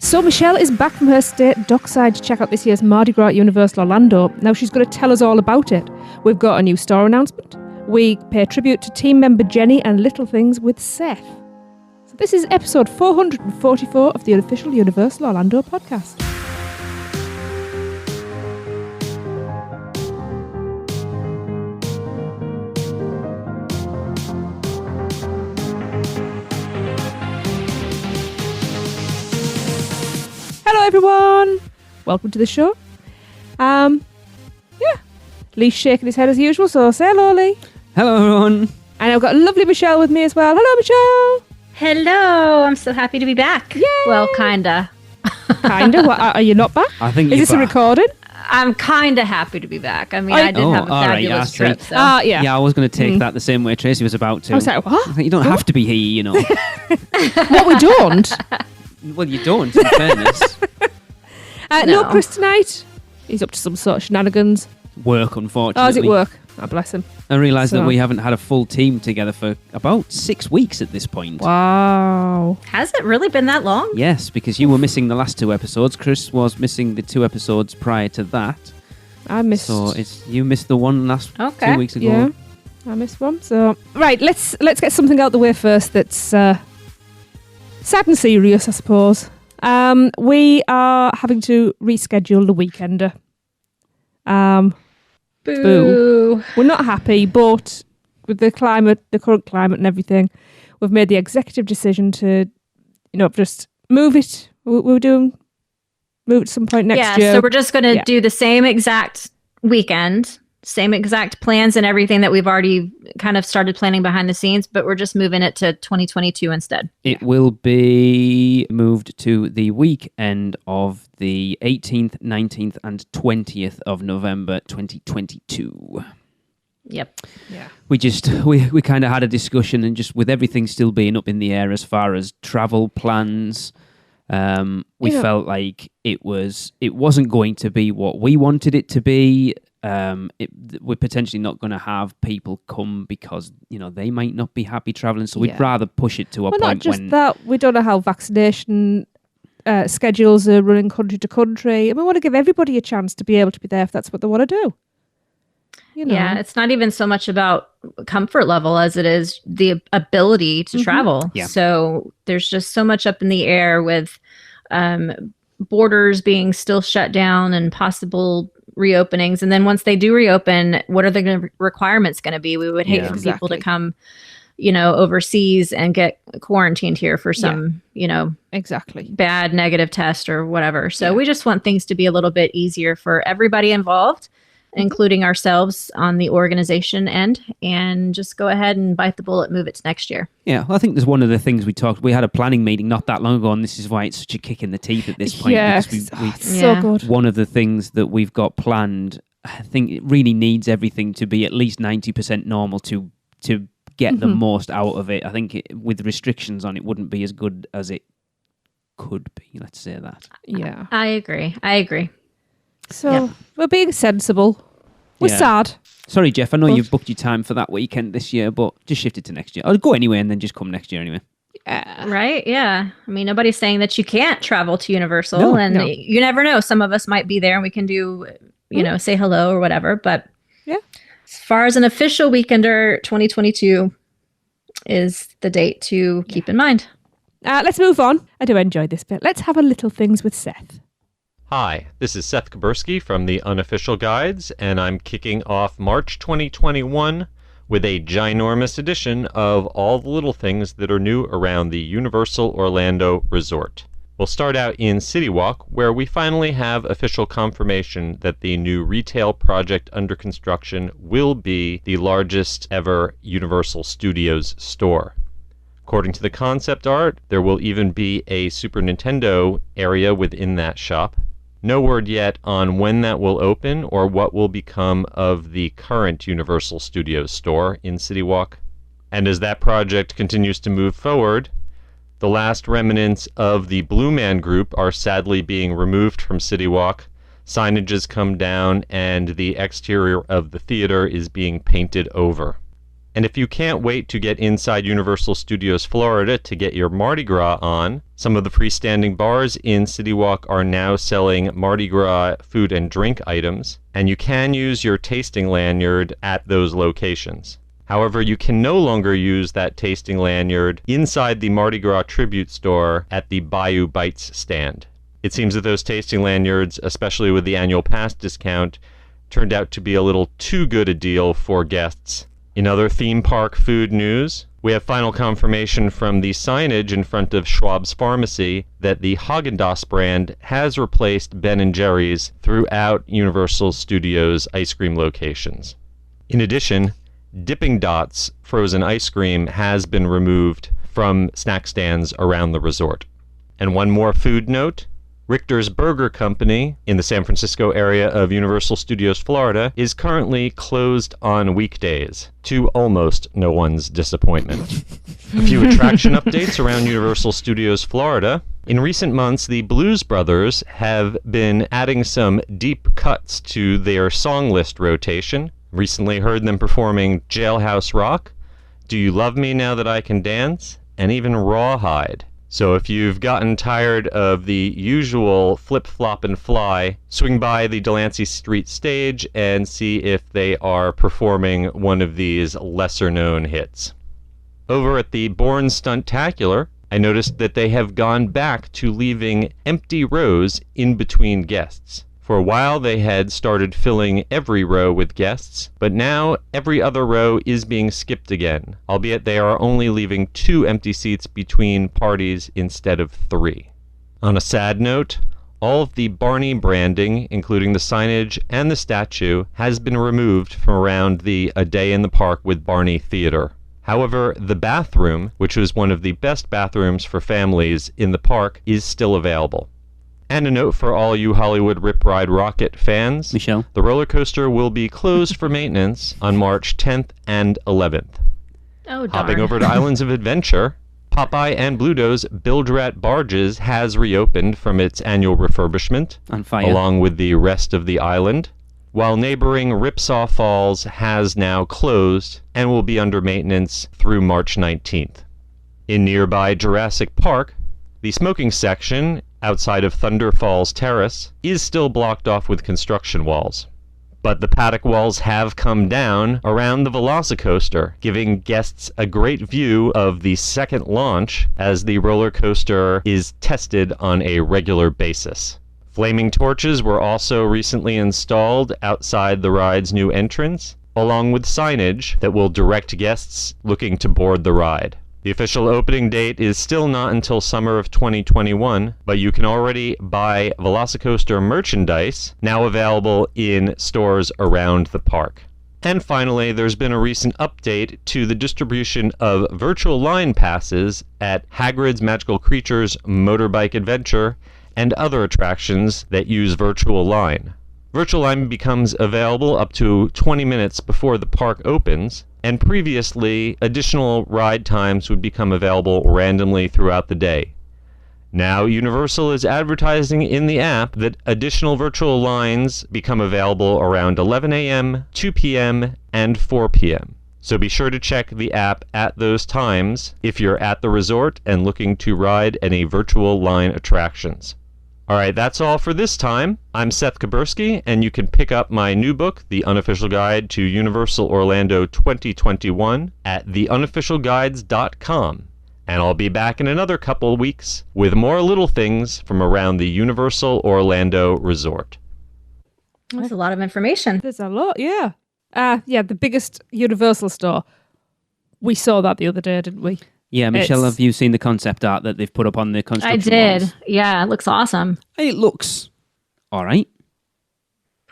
So Michelle is back from her stay at Dockside to check out this year's Mardi Gras at Universal Orlando. Now she's going to tell us all about it. We've got a new store announcement. We pay tribute to team member Jenny and Little Things with Seth. So this is episode 444 of the unofficial Universal Orlando podcast. Hello everyone, welcome to the show. Lee's shaking his head as usual, so say hello, Lee. Hello everyone. And I've got a lovely Michelle with me as well. Hello, Michelle. Hello, I'm so happy to be back. Yay. Well, kinda. Kinda? What, are you not back? I think Is this a recording? I'm kinda happy to be back. I mean, I did have a fabulous trip. So. Yeah, I was going to take that the same way Tracy was about to. I was like, what? I think you don't have to be here, you know. What, we don't? Well, you don't, in fairness. No Chris tonight. He's up to some sort of shenanigans. Work, unfortunately. Oh, is it work? Oh, bless him. I realised that we haven't had a full team together for about 6 weeks at this point. Wow. Has it really been that long? Yes, because you were missing the last 2 episodes. Chris was missing the 2 episodes prior to that. I missed. So you missed the one last 2 weeks ago. Yeah, I missed one. So right, let's get something out the way first. That's sad and serious, I suppose. We are having to reschedule the Weekender. Boo. We're not happy, but with the climate, the current climate and everything, we've made the executive decision to, just move it. Move it at some point next year. Yeah, so we're just going to do the same exact weekend, same exact plans and everything that we've already kind of started planning behind the scenes, but we're just moving it to 2022 instead. It will be moved to the weekend of the 18th, 19th, and 20th of November 2022. Yep. Yeah. We kind of had a discussion, and just with everything still being up in the air as far as travel plans, we felt like it wasn't going to be what we wanted it to be. We're potentially not going to have people come because they might not be happy traveling, so we'd rather push it to a point not just when that, we don't know how vaccination schedules are running country to country, and we want to give everybody a chance to be able to be there if that's what they want to do. Yeah, it's not even so much about comfort level as it is the ability to travel. Yeah. So there's just so much up in the air with borders being still shut down and possible reopenings. And then once they do reopen, what are the requirements going to be? We would hate for people to come, overseas and get quarantined here for some, bad negative test or whatever. So we just want things to be a little bit easier for everybody involved, including ourselves on the organization end, and just go ahead and bite the bullet, move it to next year. Yeah, well, I think there's one of the things we had a planning meeting not that long ago, and this is why it's such a kick in the teeth at this point. Yeah, so good. One of the things that we've got planned, I think it really needs everything to be at least 90% normal to get the most out of it. I think with restrictions on it wouldn't be as good as it could be, let's say that. Yeah. I agree. So we're being sensible. We're sad. Sorry, Jeff, I know you've booked your time for that weekend this year, but just shift it to next year. I'll go anyway and then just come next year anyway. Right, yeah. I mean, nobody's saying that you can't travel to Universal, you never know. Some of us might be there and we can do, say hello or whatever. But as far as an official Weekender, 2022 is the date to keep in mind. Let's move on. I do enjoy this bit. Let's have a Little Things with Seth. Hi, this is Seth Kaburski from the Unofficial Guides, and I'm kicking off March 2021 with a ginormous edition of all the little things that are new around the Universal Orlando Resort. We'll start out in City Walk, where we finally have official confirmation that the new retail project under construction will be the largest ever Universal Studios store. According to the concept art, there will even be a Super Nintendo area within that shop. No word yet on when that will open or what will become of the current Universal Studios store in City Walk. And as that project continues to move forward, the last remnants of the Blue Man Group are sadly being removed from City Walk. Signage has come down and the exterior of the theater is being painted over. And if you can't wait to get inside Universal Studios Florida to get your Mardi Gras on, some of the freestanding bars in City Walk are now selling Mardi Gras food and drink items, and you can use your tasting lanyard at those locations. However, you can no longer use that tasting lanyard inside the Mardi Gras tribute store at the Bayou Bites stand. It seems that those tasting lanyards, especially with the annual pass discount, turned out to be a little too good a deal for guests. In other theme park food news, we have final confirmation from the signage in front of Schwab's Pharmacy that the Haagen-Dazs brand has replaced Ben & Jerry's throughout Universal Studios ice cream locations. In addition, Dipping Dots frozen ice cream has been removed from snack stands around the resort. And one more food note, Richter's Burger Company in the San Francisco area of Universal Studios Florida is currently closed on weekdays, to almost no one's disappointment. A few attraction updates around Universal Studios Florida. In recent months, the Blues Brothers have been adding some deep cuts to their song list rotation. Recently heard them performing Jailhouse Rock, Do You Love Me Now That I Can Dance, and even Rawhide. So if you've gotten tired of the usual flip, flop, and fly, swing by the Delancey Street stage and see if they are performing one of these lesser-known hits. Over at the Bourne Stuntacular, I noticed that they have gone back to leaving empty rows in between guests. For a while, they had started filling every row with guests, but now every other row is being skipped again, albeit they are only leaving 2 empty seats between parties instead of 3. On a sad note, all of the Barney branding, including the signage and the statue, has been removed from around the A Day in the Park with Barney Theater. However, the bathroom, which was one of the best bathrooms for families in the park, is still available. And a note for all you Hollywood Rip Ride Rocket fans. Michelle? The roller coaster will be closed for maintenance on March 10th and 11th. Oh, darn. Hopping over to Islands of Adventure, Popeye and Bluto's Bilge-Rat Barges has reopened from its annual refurbishment, On fire. along with the rest of the island, while neighboring Ripsaw Falls has now closed and will be under maintenance through March 19th. In nearby Jurassic Park, the smoking section outside of Thunder Falls Terrace is still blocked off with construction walls. But the paddock walls have come down around the Velocicoaster, giving guests a great view of the second launch as the roller coaster is tested on a regular basis. Flaming torches were also recently installed outside the ride's new entrance, along with signage that will direct guests looking to board the ride. The official opening date is still not until summer of 2021, but you can already buy Velocicoaster merchandise, now available in stores around the park. And finally, there's been a recent update to the distribution of virtual line passes at Hagrid's Magical Creatures Motorbike Adventure and other attractions that use virtual line. Virtual line becomes available up to 20 minutes before the park opens, and previously, additional ride times would become available randomly throughout the day. Now, Universal is advertising in the app that additional virtual lines become available around 11 a.m., 2 p.m., and 4 p.m. So be sure to check the app at those times if you're at the resort and looking to ride any virtual line attractions. All right, that's all for this time. I'm Seth Kabursky, and you can pick up my new book, The Unofficial Guide to Universal Orlando 2021, at theunofficialguides.com. And I'll be back in another couple of weeks with more little things from around the Universal Orlando Resort. That's a lot of information. There's a lot, yeah. The biggest Universal store. We saw that the other day, didn't we? Yeah, Michelle, have you seen the concept art that they've put up on the construction I did. walls? Yeah, it looks awesome. It looks all right.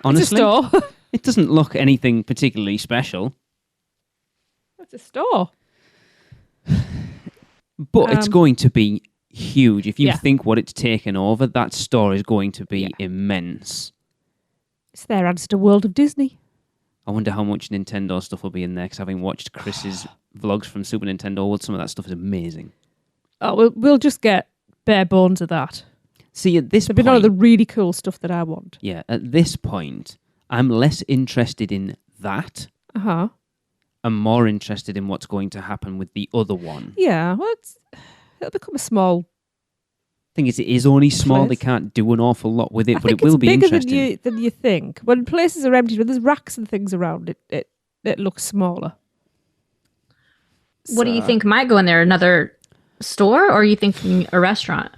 Honestly, It's a store. it doesn't look anything particularly special. It's a store. But it's going to be huge. If you Yeah. think what it's taken over, that store is going to be immense. It's their answer to World of Disney. I wonder how much Nintendo stuff will be in there, because having watched Chris's vlogs from Super Nintendo World, some of that stuff is amazing. Oh, we'll just get bare bones of that. See, at this There'll be point... none of the really cool stuff that I want. Yeah, at this point, I'm less interested in that Uh-huh. am more interested in what's going to happen with the other one. Yeah, well, it'll become a small. Thing is, it is only small. Place. They can't do an awful lot with it, I but think it will it's be bigger interesting. than you think. When places are empty, when there's racks and things around, it looks smaller. What do you So- think might go in there? Another store, or are you thinking a restaurant?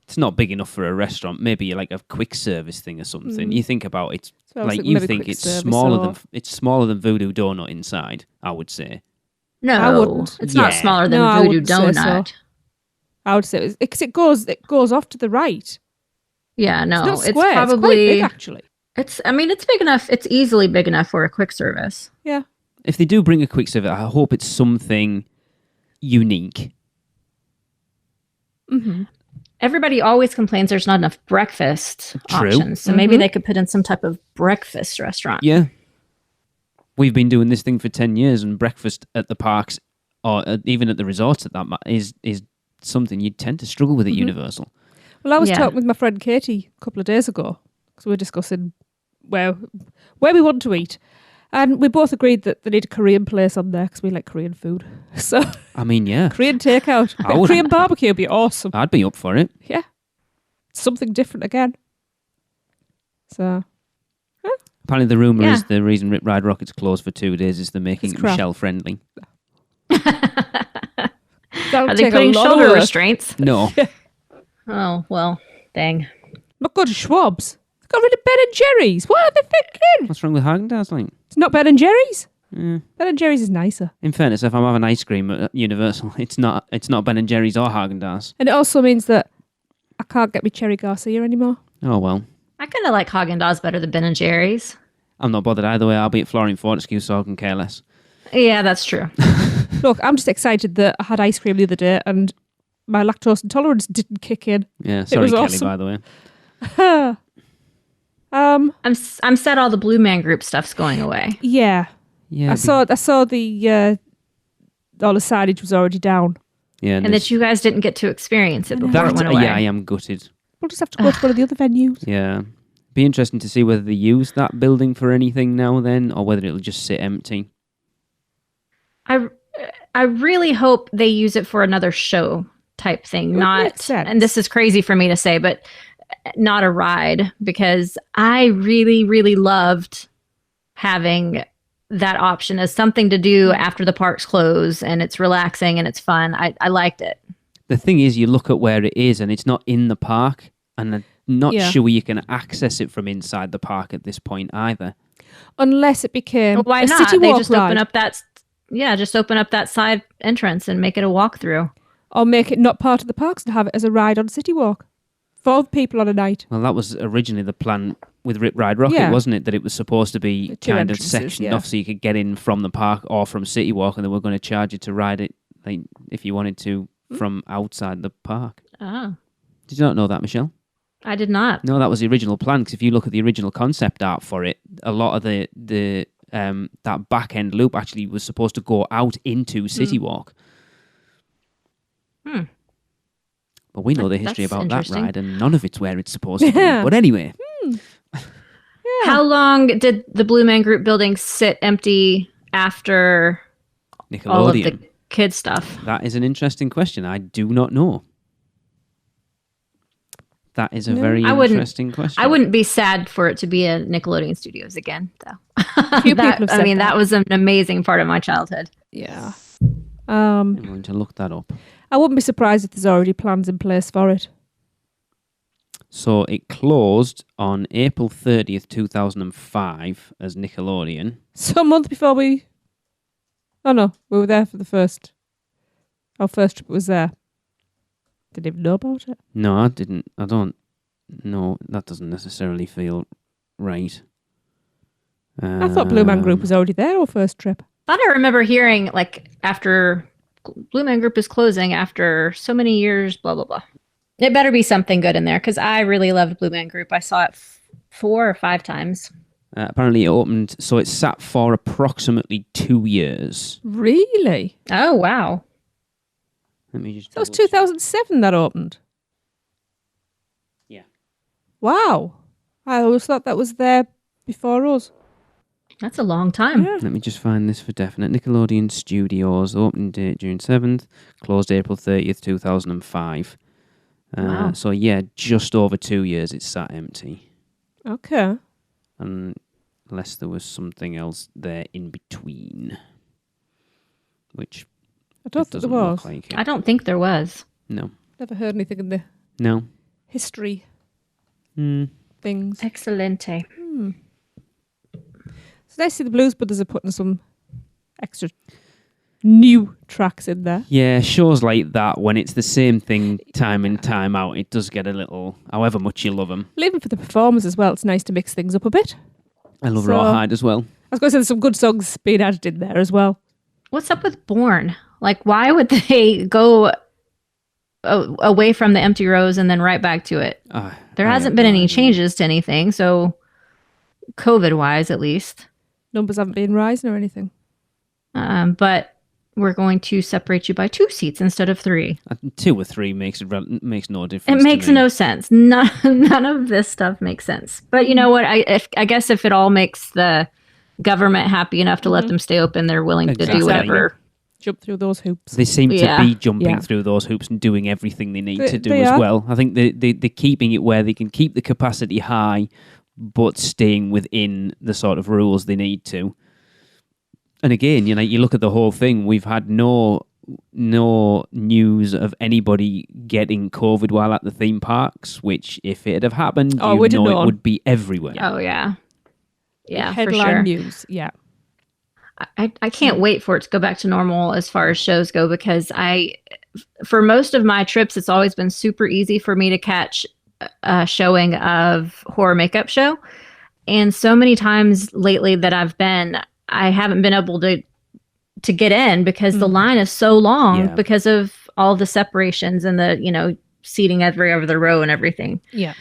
It's not big enough for a restaurant. Maybe like a quick service thing or something. You think about it, So I was like thinking you maybe think quick it's service smaller than Voodoo Donut inside. I would say. No, I wouldn't. it's not Yeah. smaller than No, I Voodoo wouldn't say Donut. so. I would say because it goes off to the right. Yeah, no, It's not it's square. It's quite probably big, actually. I mean, it's big enough. It's easily big enough for a quick service. Yeah. If they do bring a quick service, I hope it's something unique. Mm-hmm. Everybody always complains there's not enough breakfast True. options, so maybe they could put in some type of breakfast restaurant. Yeah. We've been doing this thing for 10 years, and breakfast at the parks, or even at the resorts, is something you tend to struggle with at Universal. Well, I was Yeah. talking with my friend Katie a couple of days ago because we were discussing where we want to eat, and we both agreed that they need a Korean place on there because we like Korean food. So I mean, yeah, Korean takeout, I would- Korean barbecue would be awesome. I'd be up for it. Yeah, something different again. So Apparently, the rumour Yeah. is the reason Rip Ride Rocket's closed for 2 days is they're making It's it crap. Michelle friendly. that'll Are they take a putting lot of shoulder work. restraints? No, Oh, well, dang. Not go to Schwab's. They got rid of Ben and Jerry's. What are they thinking? what's wrong with Haagen-Dazs? Like, It's not Ben and Jerry's. eh. Ben and Jerry's is nicer, In fairness, if I'm having ice cream at Universal, it's not Ben and Jerry's or Haagen-Dazs. and it also means that I can't get me Cherry Garcia anymore. Oh well, I kind of like Haagen-Dazs better than Ben & Jerry's. I'm not bothered either way. I'll be at Flooring Fortescue, so I can care less. Yeah, that's true. Look, I'm just excited that I had ice cream the other day and my lactose intolerance didn't kick in. Yeah, sorry, was Kelly, awesome. by the way. I'm sad all the Blue Man Group stuff's going away. Yeah, Yeah, I saw the all the signage was already down. Yeah, And that you guys didn't get to experience it before that, it went away. yeah, I am gutted. We'll just have to go to one of the other venues. Yeah. Be interesting to see whether they use that building for anything now then, or whether it'll just sit empty. I really hope they use it for another show type thing. It would Not, make sense. and this is crazy for me to say, but not a ride, because I really, really loved having that option as something to do after the parks close, and it's relaxing and it's fun. I liked it. The thing is, you look at where it is, and it's not in the park, and I'm not Yeah. sure you can access it from inside the park at this point either. Unless it became Well, why a not? city They walk just ride, open up that. Yeah, just open up that side entrance and make it a walkthrough. or make it not part of the parks and have it as a ride on City Walk for people on a night. Well, that was originally the plan with Rip Ride Rocket, Yeah. wasn't it? That it was supposed to be The two kind of entrances, sectioned yeah. off so you could get in from the park or from City Walk, and they were going to charge you to ride it, like if you wanted to, from outside the park. Oh, Did you not know that, Michelle? I did not. No, that was the original plan. Because if you look at the original concept art for it, a lot of the that back end loop actually was supposed to go out into City Walk. Hmm. But we know the That's history about that interesting. ride, and none of it's where it's supposed to be. Yeah. But anyway, How long did the Blue Man Group building sit empty after all of the Nickelodeon. kid stuff? That is an interesting question. I do not know. That is a No. very I wouldn't- interesting question. I wouldn't be sad for it to be a Nickelodeon Studios again, though. Few people have said that was an amazing part of my childhood. Yeah. I'm going to look that up. I wouldn't be surprised if there's already plans in place for it. So it closed on April 30th, 2005 as Nickelodeon. So a month before we... Oh no, we were there for the first... Our first trip was there. Didn't even know about it. No, I didn't. I don't. No, that doesn't necessarily feel right. I thought Blue Man Group was already there our first trip. Thought I remember hearing, like, after Blue Man Group is closing after so many years, blah, blah, blah. It better be something good in there, because I really loved Blue Man Group. I saw it 4 or 5 times. Apparently it opened, so it sat for approximately 2 years. Really? Oh, wow. Let me just. That was double check. 2007 that opened. Yeah. Wow. I always thought that was there before us. That's a long time. Yeah. Let me just find this for definite. Nickelodeon Studios, opening date June 7th, closed April 30th, 2005. Wow. So, yeah, just over 2 years it's sat empty. Okay. Unless there was something else there in between. Which I don't think there doesn't was. look like it. I don't think there was. No. Never heard anything in the No. history Hmm. things. Excelente. It's nice to see the Blues Brothers are putting some extra new tracks in there. Yeah, shows like that, when it's the same thing time in, time out, it does get a little, however much you love them. Well, even for the performers as well, it's nice to mix things up a bit. I love So- Rawhide as well. I was going to say there's some good songs being added in there as well. What's up with Born? Like, why would they go away from the Empty Rose and then right back to it? There hasn't been any changes to anything, so COVID-wise, at least. Numbers haven't been rising or anything. But we're going to separate you by 2 seats instead of 3. 2 or 3 makes no It difference. makes to me. no sense. None of this stuff makes sense. But you know what? I guess if it all makes the government happy enough to let them stay open, they're willing to Exactly. do whatever. Jump through those hoops. They seem Yeah. to be jumping Yeah. through those hoops and doing everything they need They- to do they as are. well. I think they're keeping it where they can keep the capacity high, but staying within the sort of rules they need to. And again, you look at the whole thing. We've had no news of anybody getting COVID while at the theme parks. Which, if it had happened, we'd have it known. would be everywhere. Oh yeah, yeah, for Headline sure. news. Yeah. I can't wait for it to go back to normal as far as shows go, because for most of my trips, it's always been super easy for me to catch a showing of Horror Makeup Show. And so many times lately that I've been, I haven't been able to get in because the line is so long Yeah. because of all the separations and the, seating every over the row and everything. Yeah.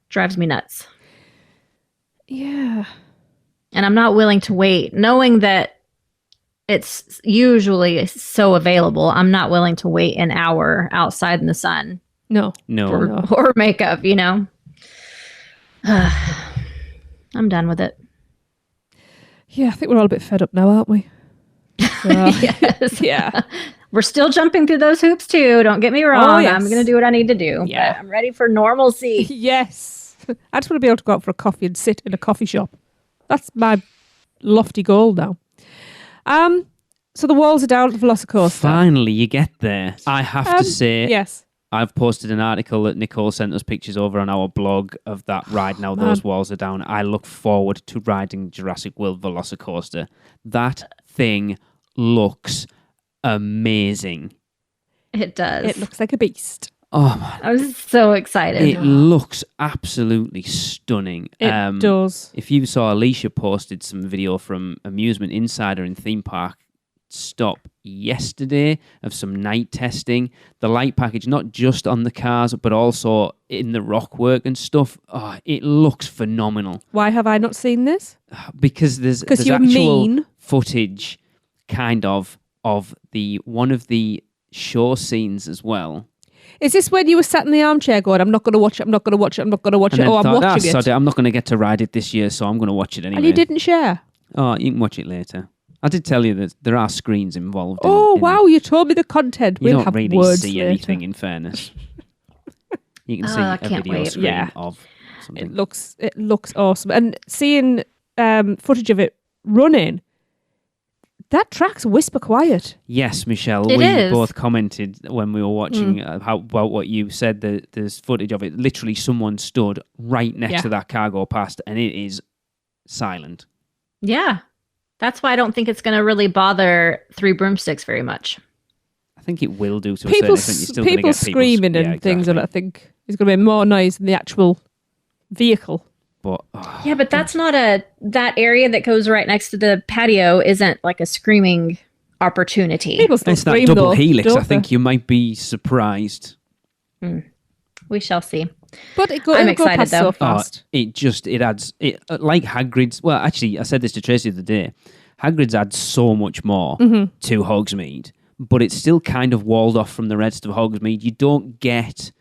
Drives me nuts. Yeah. And I'm not willing to wait, knowing that it's usually so available. I'm not willing to wait an hour outside in the sun No. for No. horror makeup, I'm done with it. Yeah, I think we're all a bit fed up now, aren't we? So, Yes. yeah. We're still jumping through those hoops too. Don't get me wrong. yes. I'm going to do what I need to do. Yeah. But I'm ready for normalcy. Yes. I just want to be able to go out for a coffee and sit in a coffee shop. That's my lofty goal now. So the walls are down at the Velocicoaster. Finally, you get there. I have to say, Yes. I've posted an article that Nicole sent us pictures over on our blog of that ride. Now those walls are down. I look forward to riding Jurassic World Velocicoaster. That thing looks amazing. It does. It looks like a beast. Oh man, I'm so excited. it looks absolutely stunning. It does. If you saw, Alicia posted some video from Amusement Insider in Theme Park Stop yesterday of some night testing. The light package, not just on the cars, but also in the rock work and stuff. Oh, it looks phenomenal. Why have I not seen this? Because there's you're actual mean. footage kind of the one of the show scenes as well. Is this when you were sat in the armchair going, I'm not going to watch it, I'm not going to watch it, I'm not going to watch And it, then oh, I'm thought, watching sod it. I'm not going to get to ride it this year, so I'm going to watch it anyway. And you didn't share? Oh, you can watch it later. I did tell you that there are screens involved. Wow, you told me the content. You We'll don't have really words see later. anything, in fairness. You can see I a can't video wait. screen Yeah. of something. It looks awesome. And seeing footage of it running, that track's whisper quiet. Yes, Michelle, It we is. both commented when we were watching about what you said, that there's footage of it. Literally, someone stood right next to that cargo past, and it is silent. Yeah. That's why I don't think it's going to really bother Three Broomsticks very much. I think it will do to a People, certain extent. You're still gonna people get screaming and things, and I think there's going to be more noise than the actual vehicle. But Yeah, but that's not that area that goes right next to the patio isn't like a screaming opportunity. People still it's that scream, double though, helix. don't I think they? you might be surprised. We shall see. But I'm it'll go excited, past though. so Oh, fast. it adds like Hagrid's. Well, actually, I said this to Tracy the other day. Hagrid's adds so much more to Hogsmeade, but it's still kind of walled off from the rest of Hogsmeade. You don't get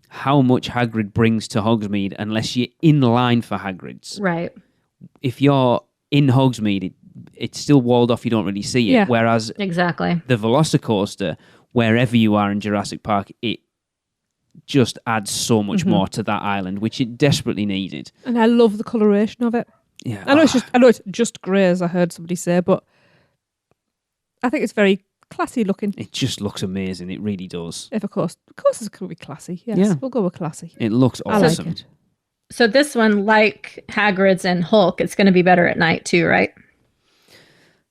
how much Hagrid brings to Hogsmeade unless you're in line for Hagrid's. Right. If you're in Hogsmeade, it's still walled off. You don't really see it. Yeah. Whereas Exactly. the Velocicoaster, wherever you are in Jurassic Park, it just adds so much more to that island, which it desperately needed. And I love the coloration of it. Yeah, I know it's just grey, as I heard somebody say, but I think it's very classy looking. it just looks amazing. It really does. If of course it could be classy. Yes, Yeah. we'll go with classy. It looks I like awesome. it. So this one, like Hagrid's and Hulk, it's going to be better at night too, right?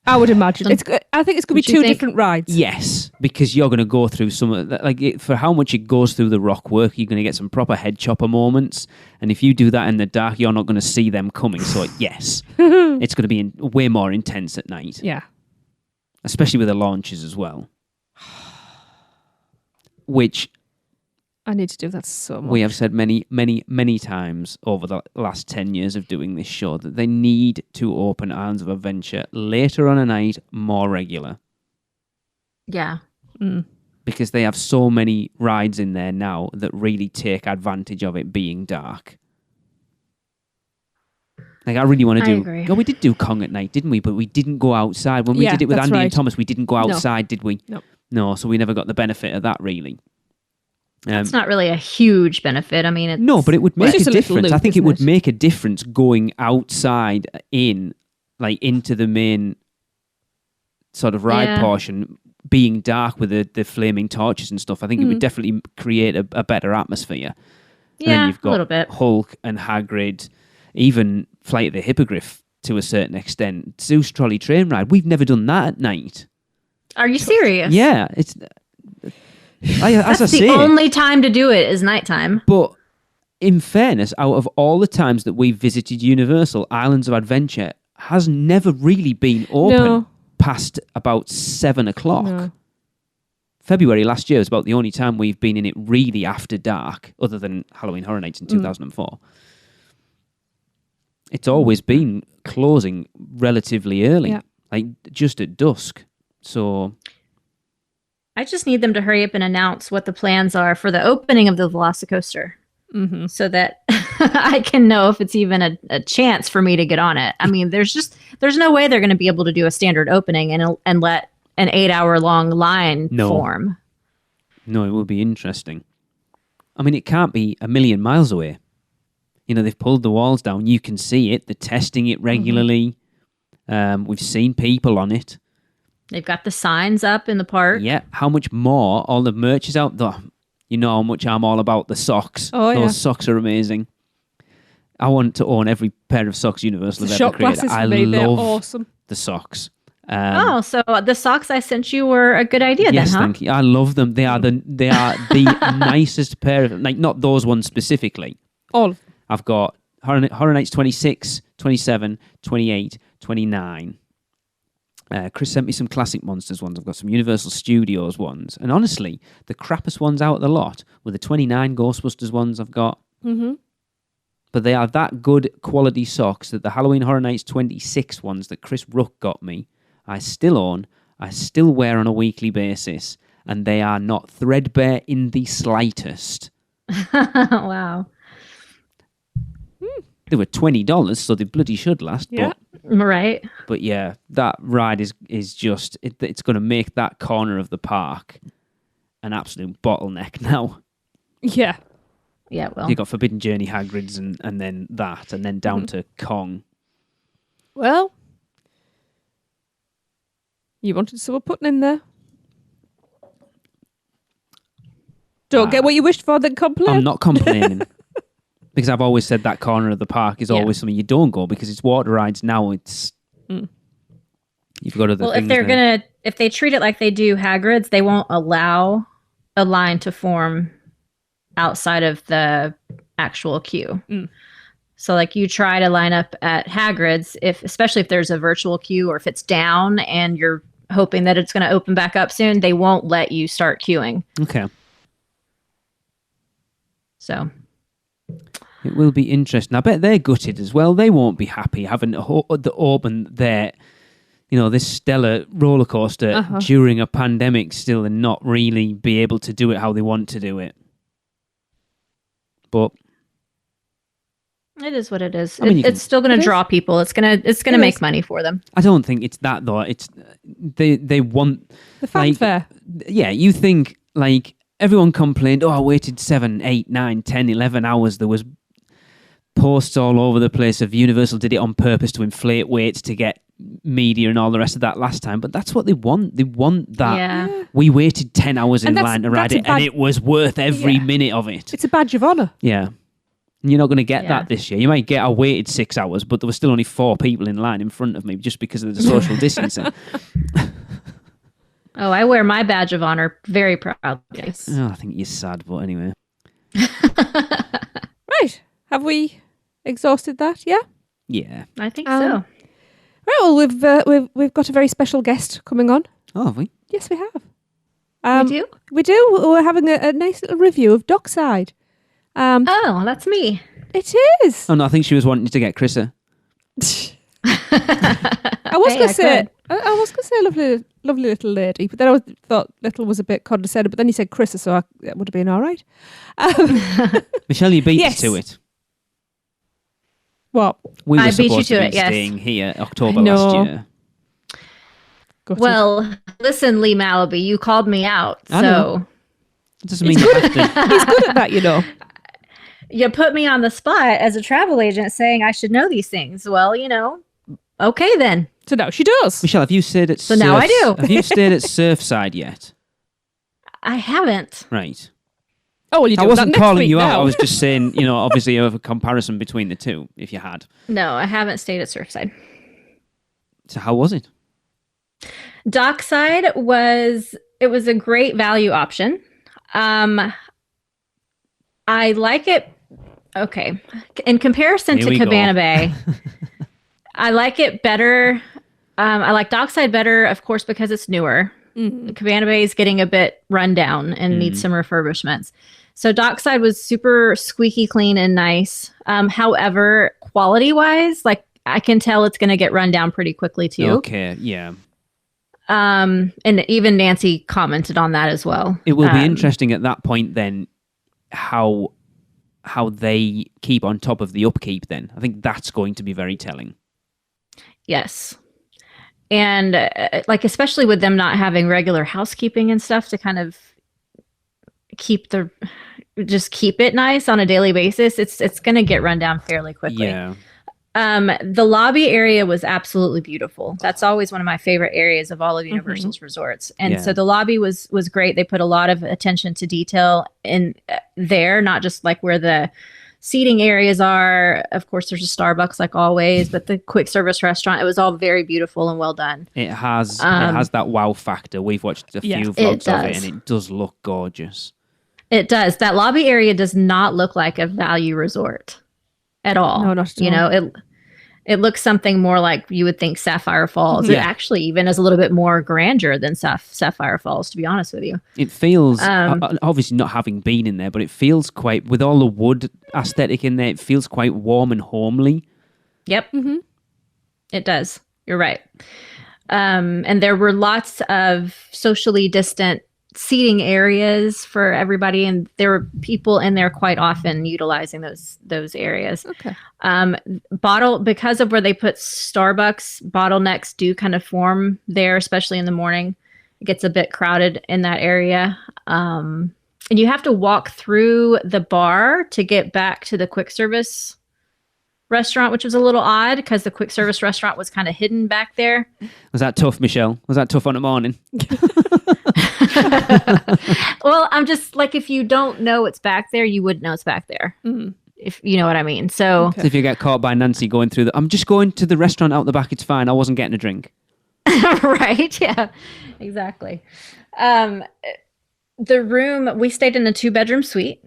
I would imagine. I think it's going to be What you two think? different rides. Yes, because you're going to go through some of that. For how much it goes through the rock work, you're going to get some proper head chopper moments. And if you do that in the dark, you're not going to see them coming. So yes, it's going to be way more intense at night. Yeah. Especially with the launches as well. Which I need to do that so much. we have said many, many, many times over the last 10 years of doing this show that they need to open Islands of Adventure later on a night, more regular. Yeah. Because they have so many rides in there now that really take advantage of it being dark. Like, I really want to do... agree. God, we did do Kong at night, didn't we? But we didn't go outside. When we Yeah, did it with that's Andy and right. Thomas, we didn't go outside, did we? No. No, so we never got the benefit of that, really. It's not really a huge benefit. I mean, it's... No, but it would make just a a little difference. loop, I think it isn't would it? make a difference going outside into the main sort of ride Yeah. portion, being dark with the flaming torches and stuff. I think it would definitely create a better atmosphere. And then Yeah, you've got a little bit. Hulk and Hagrid, even Flight of the Hippogriff to a certain extent. Zeus Trolley Train Ride. We've never done that at night. Are you serious? Yeah, it's... as I That's say, the only time to do it is nighttime. but in fairness, out of all the times that we've visited Universal, Islands of Adventure has never really been open No. past about 7 o'clock. No. February last year was about the only time we've been in it really after dark, other than Halloween Horror Nights in 2004. It's always been closing relatively early, Yeah. like just at dusk. So, I just need them to hurry up and announce what the plans are for the opening of the Velocicoaster so that I can know if it's even a chance for me to get on it. I mean, there's no way they're going to be able to do a standard opening and let an 8-hour long line form. no, it will be interesting. I mean, it can't be a million miles away. You know, they've pulled the walls down. You can see it. They're testing it regularly. We've seen people on it. They've got the signs up in the park. Yeah. How much more? All the merch is out there. You know how much I'm all about the socks. Oh, yeah. Those socks are amazing. I want to own every pair of socks Universal The have ever shot created. glasses I for me, they're love awesome. the socks. So the socks I sent you were a good idea Yes, then, huh? thank you. I love them. They are the nicest pair of, like, not those ones specifically. All of them. I've got Horror Nights 26, 27, 28, 29. Chris sent me some Classic Monsters ones. I've got some Universal Studios ones. And honestly, the crappiest ones out of the lot were the 29 Ghostbusters ones I've got. Mm-hmm. But they are that good quality socks that the Halloween Horror Nights 26 ones that Chris Ruck got me, I still own, I still wear on a weekly basis, and they are not threadbare in the slightest. Wow. They were $20, so they bloody should last. Yeah. Right. But yeah, that ride is just, it's going to make that corner of the park an absolute bottleneck now. Yeah. Yeah, well. You got Forbidden Journey, Hagrid's, and then that, and then down to Kong. Well, you wanted someone putting in there. Don't get what you wished for, then complain. I'm not complaining. Because I've always said that corner of the park is always something you don't go, because it's water rides now. It's you've got other Well, things. if they treat it like they do Hagrid's, they won't allow a line to form outside of the actual queue. So like you try to line up at Hagrid's, especially if there's a virtual queue or if it's down and you're hoping that it's going to open back up soon, they won't let you start queuing. Okay. So It will be interesting. I bet they're gutted as well. They won't be happy having to open their, this stellar roller coaster during a pandemic still and not really be able to do it how they want to do it. But It is what it is. I mean, It's still going to draw people. It's going to make money for them. I don't think it's that though. It's they want The fanfare. Yeah, you think like everyone complained, oh, I waited 7, 8, 9, 10, 11 hours. There was posts all over the place of Universal did it on purpose to inflate waits to get media and all the rest of that last time. But that's what they want. They want that. Yeah. We waited 10 hours in line to ride that's it, and it was worth every minute of it. It's a badge of honour. Yeah. And you're not going to get that this year. You might get, I waited 6 hours, but there were still only 4 people in line in front of me just because of the social distancing. Oh, I wear my badge of honor very proudly. Yes. Oh, I think you're sad, but anyway. Right. Have we exhausted that? Yeah. Yeah. I think so. Right. Well, we've got a very special guest coming on. Oh, have we? Yes, we have. We do? We do. We're having a nice little review of Dockside. Oh, that's me. It is. Oh, no, I think she was wanting to get Chrissa. I was going to say, I was going to say lovely little lady, but then I thought little was a bit condescending. But then you said Chrissa, so it would have been all right. Michelle, you beat us to it. What? We were I beat you supposed to to it, be yes. staying here October last year. Gutted. Well, listen, Lee Malaby, you called me out. I know. So It doesn't mean you have to. he's good at that, you know. you put me on the spot as a travel agent saying I should know these things. Well, okay then. So now she does. Michelle, have you stayed at now I do. Have you stayed at Surfside yet? I haven't. Right. Oh, well, you do I that wasn't next calling week you now. out. I was just saying, obviously you have a comparison between the two, if you had. No, I haven't stayed at Surfside. So how was it? Dockside was a great value option. I like it. Okay. In comparison Here to we go. Cabana Bay, I like it better. I like Dockside better, of course, because it's newer. Cabana Bay is getting a bit run down and needs some refurbishments. So Dockside was super squeaky clean and nice. However, quality-wise, like I can tell it's going to get run down pretty quickly too. Okay, yeah. And even Nancy commented on that as well. It will be interesting at that point then how they keep on top of the upkeep then. I think that's going to be very telling. Yes. And especially with them not having regular housekeeping and stuff to kind of keep it nice on a daily basis, it's going to get run down fairly quickly. Yeah. The lobby area was absolutely beautiful. That's always one of my favorite areas of all of Universal's resorts. And so the lobby was great. They put a lot of attention to detail in there, not just like where the seating areas are. Of course, there's a Starbucks like always, but the quick service restaurant, it was all very beautiful and well done. It has that wow factor. We've watched a few vlogs of it and it does look gorgeous. It does. That lobby area does not look like a value resort at all. No, not at all. It looks something more like you would think Sapphire Falls. Yeah. It actually even is a little bit more grandeur than Sapphire Falls, to be honest with you. It feels, obviously not having been in there, but it feels quite, with all the wood aesthetic in there, it feels quite warm and homely. Yep. Mm-hmm. It does. You're right. And there were lots of socially distant seating areas for everybody, and there were people in there quite often utilizing those areas. Okay. Because of where they put Starbucks, bottlenecks do kind of form there, especially in the morning. It gets a bit crowded in that area. And you have to walk through the bar to get back to the quick service restaurant, which was a little odd because the quick service restaurant was kind of hidden back there. Was that tough, Michelle? Was that tough on a morning? Well, I'm just like, if you don't know it's back there, you would know it's back there. If you know what I mean. So So if you get caught by Nancy going through I'm just going to the restaurant out the back, it's fine. I wasn't getting a drink. right. Yeah, exactly. The room, we stayed in a 2-bedroom suite,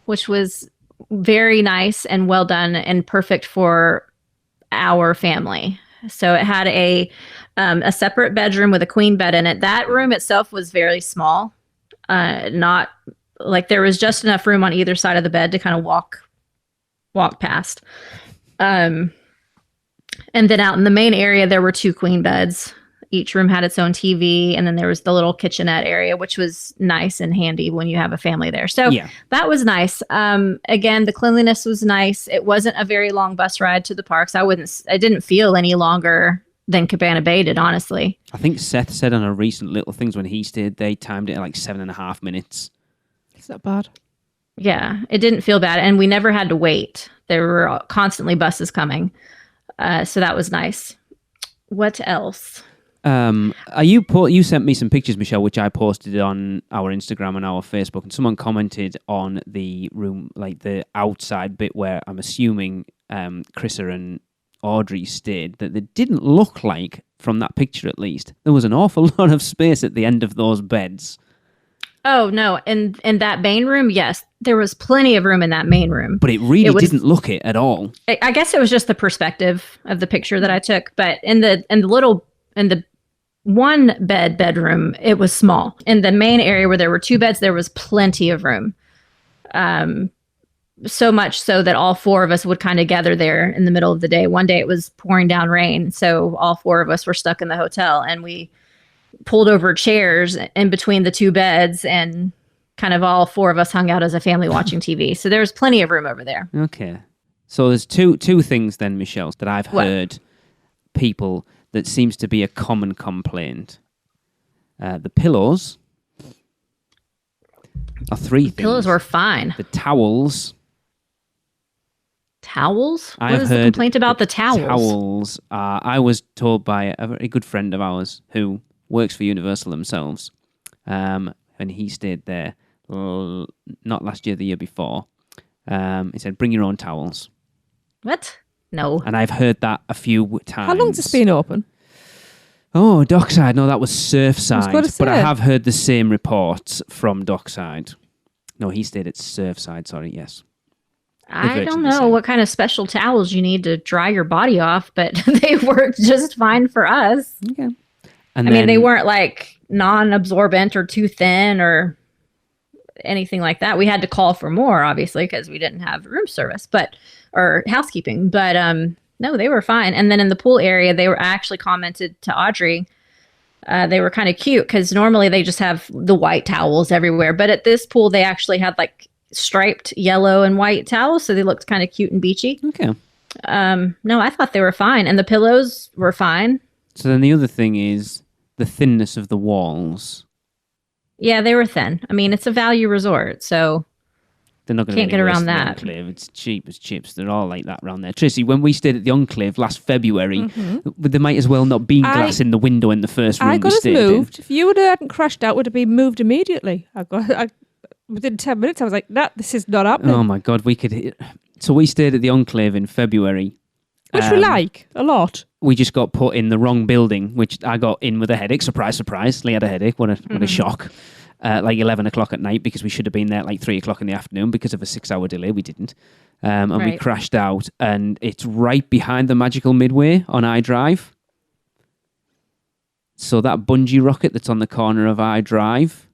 which was very nice and well done and perfect for our family. So it had a separate bedroom with a queen bed in it. That room itself was very small. Not like there was just enough room on either side of the bed to kind of walk past. And then out in the main area, there were 2 queen beds, Each room had its own TV, and then there was the little kitchenette area, which was nice and handy when you have a family there. So that was nice. Again, the cleanliness was nice. It wasn't a very long bus ride to the parks. I didn't feel any longer than Cabana Bay did, honestly. I think Seth said on a recent Little Things when he stayed, they timed it at like 7.5 minutes. It's not bad. Yeah, it didn't feel bad. And we never had to wait. There were constantly buses coming. So that was nice. What else? You sent me some pictures, Michelle, which I posted on our Instagram and our Facebook, and someone commented on the room, like the outside bit where I'm assuming Chrissa and Audrey stayed, that it didn't look like, from that picture at least, there was an awful lot of space at the end of those beds. Oh, no. In that main room, yes, there was plenty of room in that main room. But it really didn't look it at all. I guess it was just the perspective of the picture that I took. But in the one bedroom, it was small. In the main area where there were 2 beds, there was plenty of room. So much so that all 4 of us would kind of gather there in the middle of the day. One day it was pouring down rain, so all 4 of us were stuck in the hotel, and we pulled over chairs in between the 2 beds, and kind of all 4 of us hung out as a family watching TV. So there was plenty of room over there. Okay. So there's two things then, Michelle, that I've heard people that seems to be a common complaint. The pillows are 3 things. Pillows were fine. The towels. Towels? What is the complaint about the towels? Towels. I was told by a very good friend of ours who works for Universal themselves, and he stayed there not last year, the year before. He said, bring your own towels. What? No. And I've heard that a few times. How long's this been open? Oh, Dockside. No, that was Surfside. But I have heard the same reports from Dockside. No, he stayed at Surfside, sorry, yes. I don't know what kind of special towels you need to dry your body off, but they worked just fine for us. Okay. I mean, they weren't like non-absorbent or too thin or anything like that. We had to call for more, obviously, because we didn't have room service or housekeeping. But no, they were fine. And then in the pool area, they were actually commented to Audrey. They were kind of cute because normally they just have the white towels everywhere. But at this pool, they actually had like striped yellow and white towels. So they looked kind of cute and beachy. Okay. No, I thought they were fine. And the pillows were fine. So then the other thing is the thinness of the walls. Yeah, they were thin. I mean, it's a value resort, so they're not going to get around that. Enclave. It's cheap as chips. They're all like that around there. Tracy, when we stayed at the Enclave last February, there might as well not be glass in the window in the first room. I got us moved. If you hadn't crashed out, would have been moved immediately. Within 10 minutes, I was like, "No, this is not happening." Oh my God, So we stayed at the Enclave in February. Which we like a lot. We just got put in the wrong building, which I got in with a headache. Surprise, surprise. Lee had a headache. What a shock. Like 11 o'clock at night because we should have been there at like 3 o'clock in the afternoon because of a 6-hour delay. We didn't. And we crashed out. And it's right behind the Magical Midway on iDrive. So that bungee rocket that's on the corner of iDrive,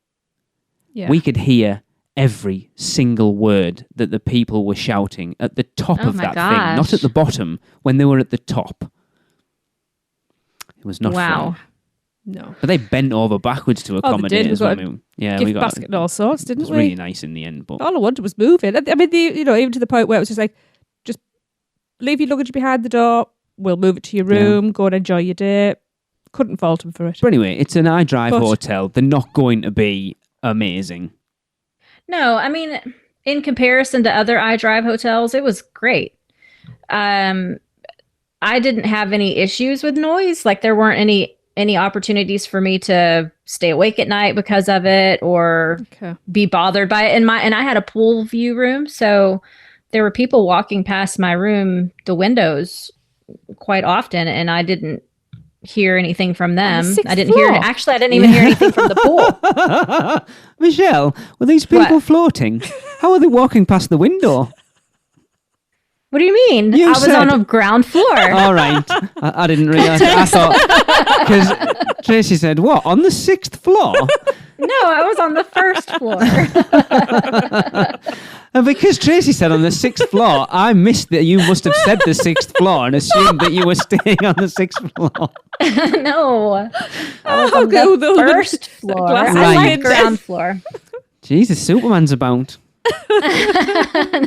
we could hear every single word that the people were shouting at the top of that thing, not at the bottom, when they were at the top. It was not fun. No. But they bent over backwards to accommodate us. We got basket and all sorts, didn't we? It was really nice in the end. But all I wanted was moving. I mean, even to the point where it was just like, just leave your luggage behind the door, we'll move it to your room, go and enjoy your day. Couldn't fault them for it. But anyway, it's an iDrive hotel. They're not going to be amazing. No, I mean, in comparison to other iDrive hotels, it was great. I didn't have any issues with noise. Like there weren't any opportunities for me to stay awake at night because of it or be bothered by it. And I had a pool view room, so there were people walking past my room, the windows, quite often, and I didn't hear anything from them. I didn't even hear anything from the pool. Michelle, were these people floating? How are they walking past the window? What do you mean? I was on a ground floor. All right. I didn't realize. I thought, because Tracy said, what, on the 6th floor? No, I was on the 1st floor. And because Tracy said on the 6th floor, I missed that you must have said the 6th floor and assumed that you were staying on the 6th floor. No. I was on go the the first floor. glass I like sliding ground floor. Jesus, Superman's about.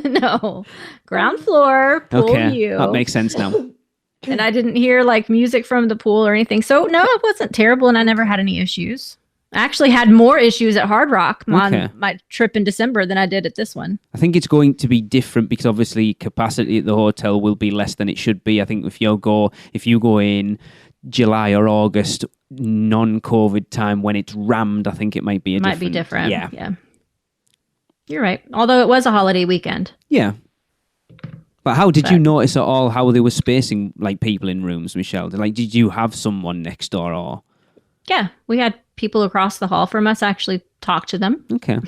No. Ground floor, pool Okay, view. that makes sense now. And I didn't hear like music from the pool or anything. So no, it wasn't terrible and I never had any issues. I actually had more issues at Hard Rock on my trip in December than I did at this one. I think it's going to be different because obviously capacity at the hotel will be less than it should be. I think if you go in July or August, non-COVID time when it's rammed, I think it might be different. Yeah. You're right. Although it was a holiday weekend. Yeah. But how did you notice at all how they were spacing like people in rooms, Michelle? Like, did you have someone next door or? Yeah, we had people across the hall from us actually talk to them. Okay.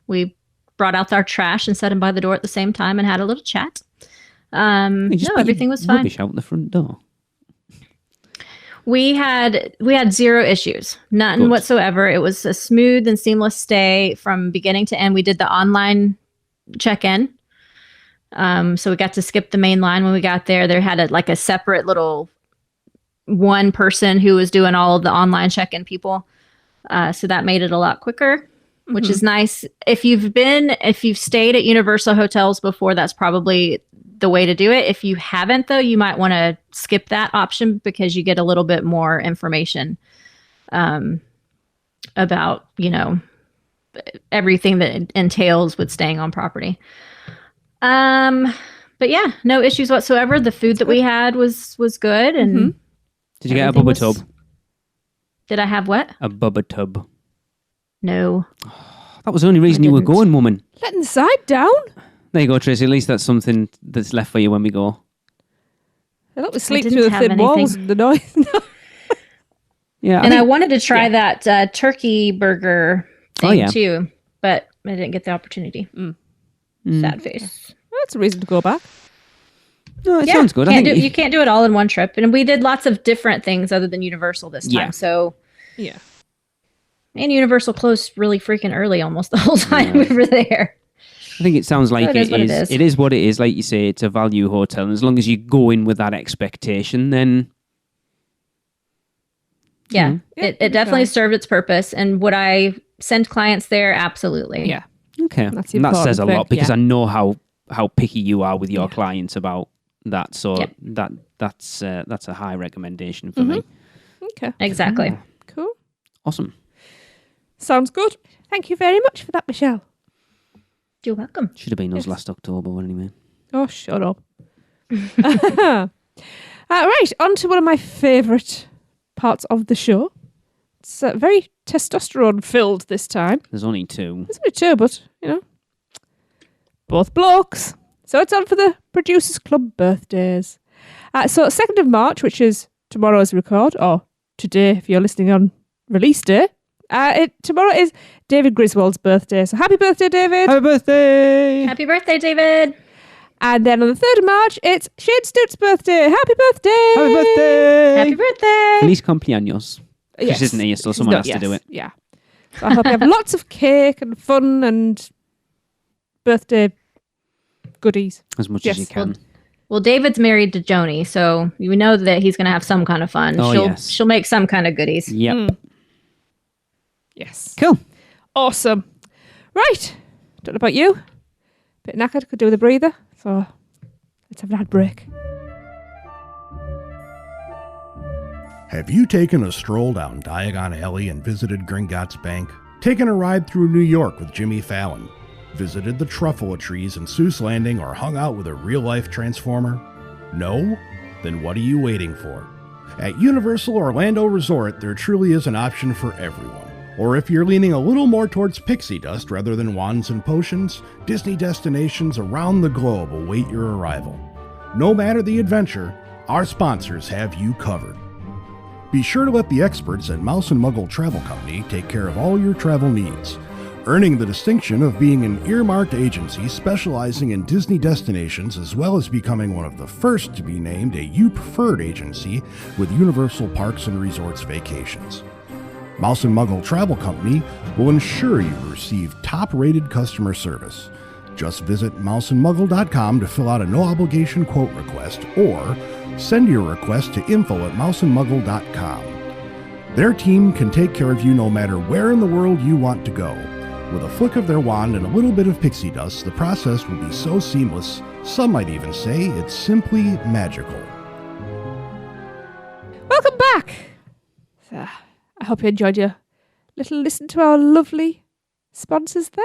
We brought out our trash and set them by the door at the same time and had a little chat. Everything was fine. Rubbish out the front door. We had 0 issues, none whatsoever. It was a smooth and seamless stay from beginning to end. We did the online check-in. So we got to skip the main line when we got there. They had a separate little one person who was doing all of the online check-in people. So that made it a lot quicker, which is nice. If you've stayed at Universal hotels before, that's probably the way to do it. If you haven't though, you might want to skip that option because you get a little bit more information, about, everything that entails with staying on property. But yeah, no issues whatsoever. The food that we had was good. And did you get a bubba tub? Did I have what? A bubba tub. No. That was the only reason you were going, woman. Letting the side down. There you go, Tracy. At least that's something that's left for you when we go. I thought we sleep through the thin walls and the noise. Yeah, I wanted to try that turkey burger thing too, but I didn't get the opportunity. Sad face. Well, that's a reason to go back. No, it sounds good. You can't do it all in one trip. And we did lots of different things other than Universal this time. Yeah. So, yeah. And Universal closed really freaking early almost the whole time we were there. I think it sounds like it is. It is what it is. Like you say, it's a value hotel. And as long as you go in with that expectation, then... Yeah, it definitely served its purpose. And would I send clients there? Absolutely. Yeah. Okay. That says a lot because I know how picky you are with your clients about that. So that's a high recommendation for me. Okay. Exactly. Cool. Awesome. Sounds good. Thank you very much for that, Michelle. You're welcome. Should have been us last October, anyway. Oh, shut up. Right, on to one of my favourite parts of the show. It's very testosterone-filled this time. There's only 2. There's only 2, but, both blokes. So it's on for the Producers Club birthdays. So 2nd of March, which is tomorrow as we record, or today if you're listening on release day, tomorrow is David Griswold's birthday. So happy birthday, David. Happy birthday. Happy birthday, David. And then on the 3rd of March, it's Shane Stoot's birthday. Happy birthday. Happy birthday. Happy birthday. Feliz cumpleaños. Yes. This isn't here, so someone has to do it. Yeah. So I hope you have lots of cake and fun and birthday goodies. As much as you can. Well, David's married to Joni, so you know that he's going to have some kind of fun. Oh, she'll make some kind of goodies. Yep. Yes. Cool. Awesome. Right. Don't know about you. Bit knackered, could do with a breather. So let's have an ad break. Have you taken a stroll down Diagon Alley and visited Gringotts Bank? Taken a ride through New York with Jimmy Fallon? Visited the Truffle Trees in Seuss Landing or hung out with a real-life Transformer? No? Then what are you waiting for? At Universal Orlando Resort, there truly is an option for everyone. Or if you're leaning a little more towards pixie dust rather than wands and potions, Disney destinations around the globe await your arrival. No matter the adventure, our sponsors have you covered. Be sure to let the experts at Mouse Muggle Travel Company take care of all your travel needs, earning the distinction of being an earmarked agency specializing in Disney destinations, as well as becoming one of the first to be named a U Preferred agency with Universal Parks and Resorts Vacations. Mouse Muggle Travel Company will ensure you receive top-rated customer service. Just visit mouseandmuggle.com to fill out a no-obligation quote request or send your request to info@mouseandmuggle.com. Their team can take care of you no matter where in the world you want to go. With a flick of their wand and a little bit of pixie dust, the process will be so seamless, some might even say it's simply magical. Welcome back. So, I hope you enjoyed your little listen to our lovely sponsors there.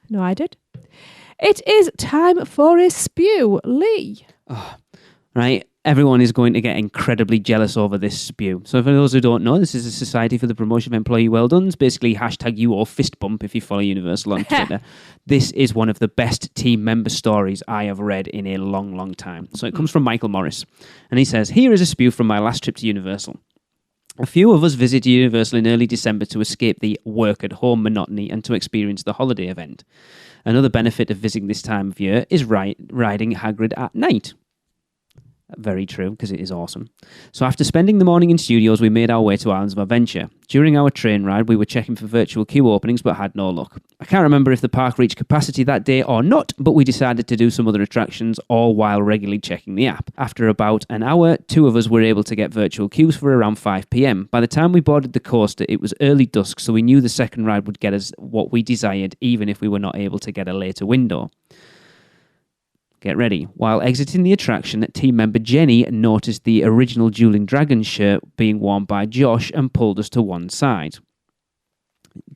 No, I did. It is time for a SPEW. Lee. Right. Everyone is going to get incredibly jealous over this SPEW. So for those who don't know, this is a Society for the Promotion of Employee Well-Dones. Basically, hashtag you or fist bump if you follow Universal on Twitter. This is one of the best team member stories I have read in a long, long time. So it comes from Michael Morris. And he says, here is a SPEW from my last trip to Universal. A few of us visited Universal in early December to escape the work-at-home monotony and to experience the holiday event. Another benefit of visiting this time of year is riding Hagrid at night. Very true, because it is awesome. So after spending the morning in studios, we made our way to Islands of Adventure. During our train ride, we were checking for virtual queue openings, but had no luck. I can't remember if the park reached capacity that day or not, but we decided to do some other attractions, all while regularly checking the app. After about an hour, 2 of us were able to get virtual queues for around 5 p.m. By the time we boarded the coaster, it was early dusk, so we knew the second ride would get us what we desired, even if we were not able to get a later window. Get ready. While exiting the attraction, team member Jenny noticed the original Dueling Dragons shirt being worn by Josh and pulled us to one side.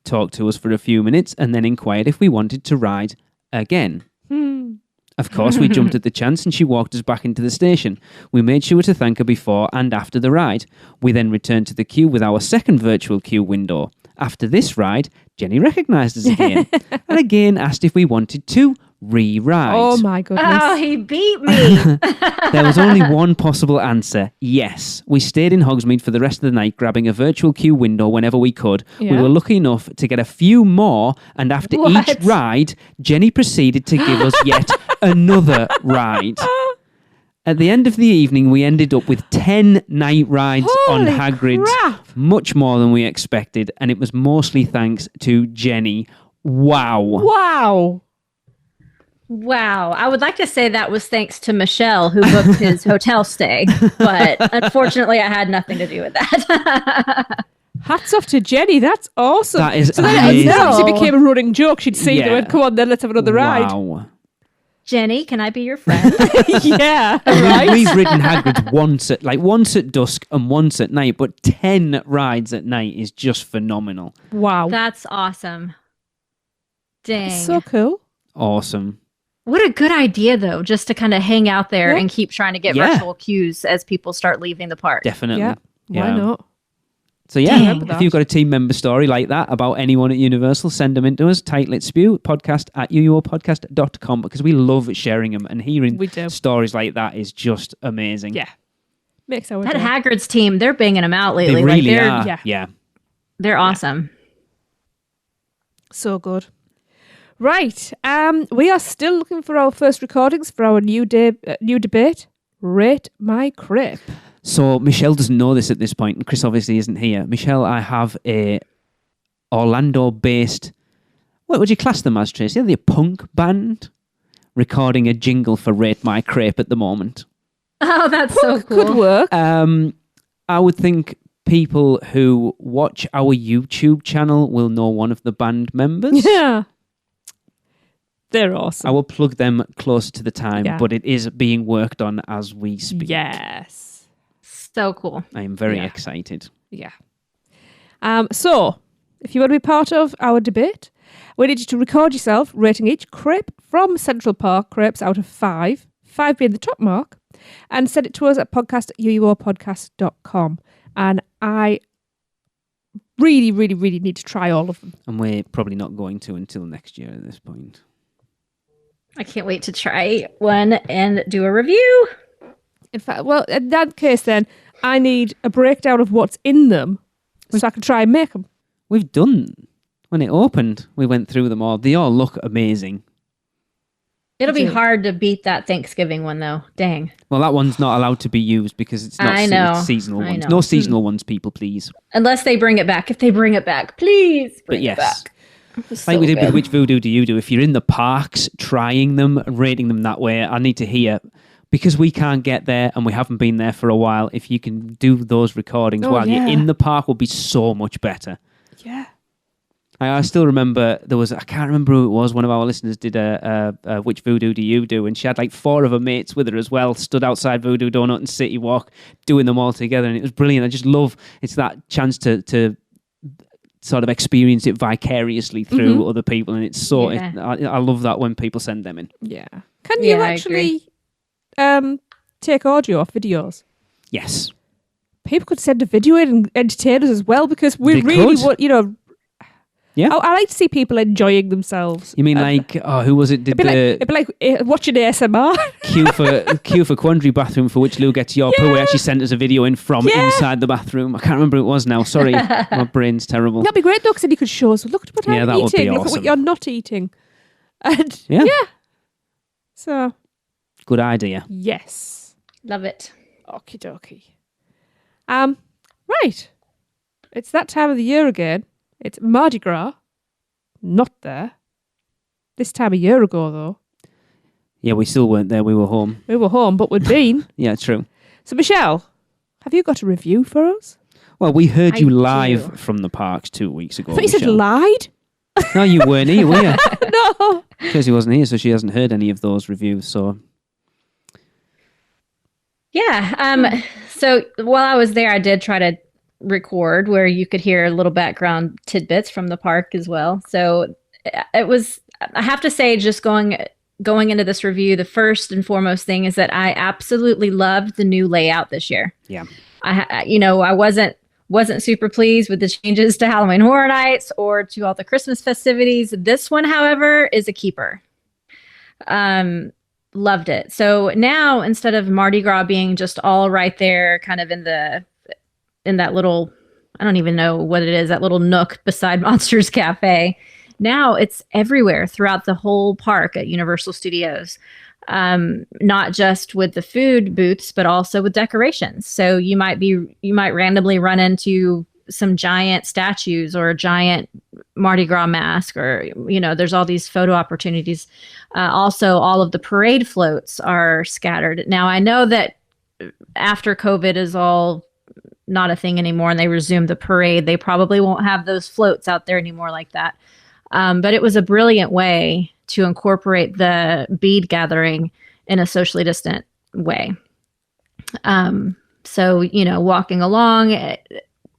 Talked to us for a few minutes and then inquired if we wanted to ride again. Of course, we jumped at the chance and she walked us back into the station. We made sure to thank her before and after the ride. We then returned to the queue with our second virtual queue window. After this ride, Jenny recognised us again and again asked if we wanted to re-ride. Oh my goodness. Oh, he beat me. There was only one possible answer, yes. We stayed in Hogsmeade for the rest of the night, grabbing a virtual queue window whenever we could. Yeah. We were lucky enough to get a few more, and after each ride, Jenny proceeded to give us yet another ride. At the end of the evening, we ended up with 10 night rides on Holy Hagrid's, crap. much more than we expected, and it was mostly thanks to Jenny. Wow. Wow. Wow. I would like to say that was thanks to Michelle who booked his hotel stay, but unfortunately I had nothing to do with that. Hats off to Jenny. That's awesome. That is so then amazing. it obviously became a running joke. She'd see them and come on then, let's have another ride. Wow. Jenny, can I be your friend? Yeah, right. We've ridden Hagrid's once at dusk and once at night, but 10 rides at night is just phenomenal. Wow. That's awesome. Dang. So cool. Awesome. What a good idea, though, just to kind of hang out there and keep trying to get Yeah. virtual queues as people start leaving the park. Definitely. Yeah. Why not? So yeah, Dang. if you've got a team member story like that about anyone at Universal, send them into us, title it SPEW, podcast@uuopodcast.com, because we love sharing them, and hearing We do. stories like that is just amazing. Yeah. Makes our That day. Hagrid's team, they're banging them out lately. They really they're, are. yeah. Yeah. They're awesome. So good. Right. We are still looking for our first recordings for our new debate. Rate my crib. So Michelle doesn't know this at this point, and Chris obviously isn't here. Michelle, I have a Orlando-based, what would you class them as, Tracy? Are they a punk band? Recording a jingle for Rate My Crepe at the moment. Oh, that's so cool. Could work. I would think people who watch our YouTube channel will know one of the band members. Yeah. They're awesome. I will plug them closer to the time, Yeah. but it is being worked on as we speak. Yes. So cool. I am very Yeah. excited. Yeah. So, if you want to be part of our debate, we need you to record yourself rating each crepe from Central Park crepes out of 5, 5 being the top mark, and send it to us at podcast@uuopodcast.com. And I really, really, really need to try all of them. And we're probably not going to until next year at this point. I can't wait to try one and do a review. In fact, well, in that case, then, I need a breakdown of what's in them so I can try and make them. We've done, when it opened, we went through them all. They all look amazing. It'll be Dude. hard to beat that Thanksgiving one, though. Dang. Well, that one's not allowed to be used because it's not I know. it's seasonal I ones. know. No seasonal ones, people, please. Unless they bring it back. If they bring it back, please bring But yes. it back. It's Like so we did with good. Which Voodoo Do You Do? If you're in the parks trying them and rating them that way, I need to hear because we can't get there and we haven't been there for a while, if you can do those recordings while yeah. you're in the park, will be so much better. Yeah. I still remember I can't remember who it was, one of our listeners did a Which Voodoo Do You Do? And she had like 4 of her mates with her as well, stood outside Voodoo Donut and City Walk, doing them all together. And it was brilliant. I just love, it's that chance to sort of experience it vicariously through other people. And it's so, I love that when people send them in. Yeah. Can you actually take audio off videos? Yes. People could send a video in and entertain us as well, because we They really could. want, Yeah. I like to see people enjoying themselves. You mean who was it? Did It'd be like watching ASMR. Q for Quandary bathroom, for which Lou gets your poo. He actually sent us a video in from inside the bathroom. I can't remember who it was now. Sorry, my brain's terrible. That'd be great though, because then you could show us, look at what I'm that would be eating, look at awesome. what you're not eating. And Yeah. So Good idea. yes. Love it. Okie dokie. Right. It's that time of the year again. It's Mardi Gras. Not there. This time a year ago, though. Yeah, we still weren't there. We were home. We were home, but we'd been. Yeah, true. So, Michelle, have you got a review for us? Well, we heard you I live do. from the parks 2 weeks ago. I thought you said Michelle. lied. No, you weren't here, were you? No. Kirsty wasn't here, so she hasn't heard any of those reviews. So Yeah. So while I was there, I did try to record where you could hear a little background tidbits from the park as well. So it was, I have to say, just going into this review, the first and foremost thing is that I absolutely loved the new layout this year. yeah, I wasn't super pleased with the changes to Halloween Horror Nights or to all the Christmas festivities. This one, however, is a keeper. Loved it. So now, instead of Mardi Gras being just all right there, kind of in that little, I don't even know what it is, that little nook beside Monsters Cafe, now it's everywhere throughout the whole park at Universal Studios. Not just with the food booths, but also with decorations. So you might randomly run into some giant statues or a giant Mardi Gras mask, or, there's all these photo opportunities. Also, all of the parade floats are scattered. Now, I know that after COVID is all not a thing anymore and they resume the parade, they probably won't have those floats out there anymore like that. But it was a brilliant way to incorporate the bead gathering in a socially distant way. So, walking along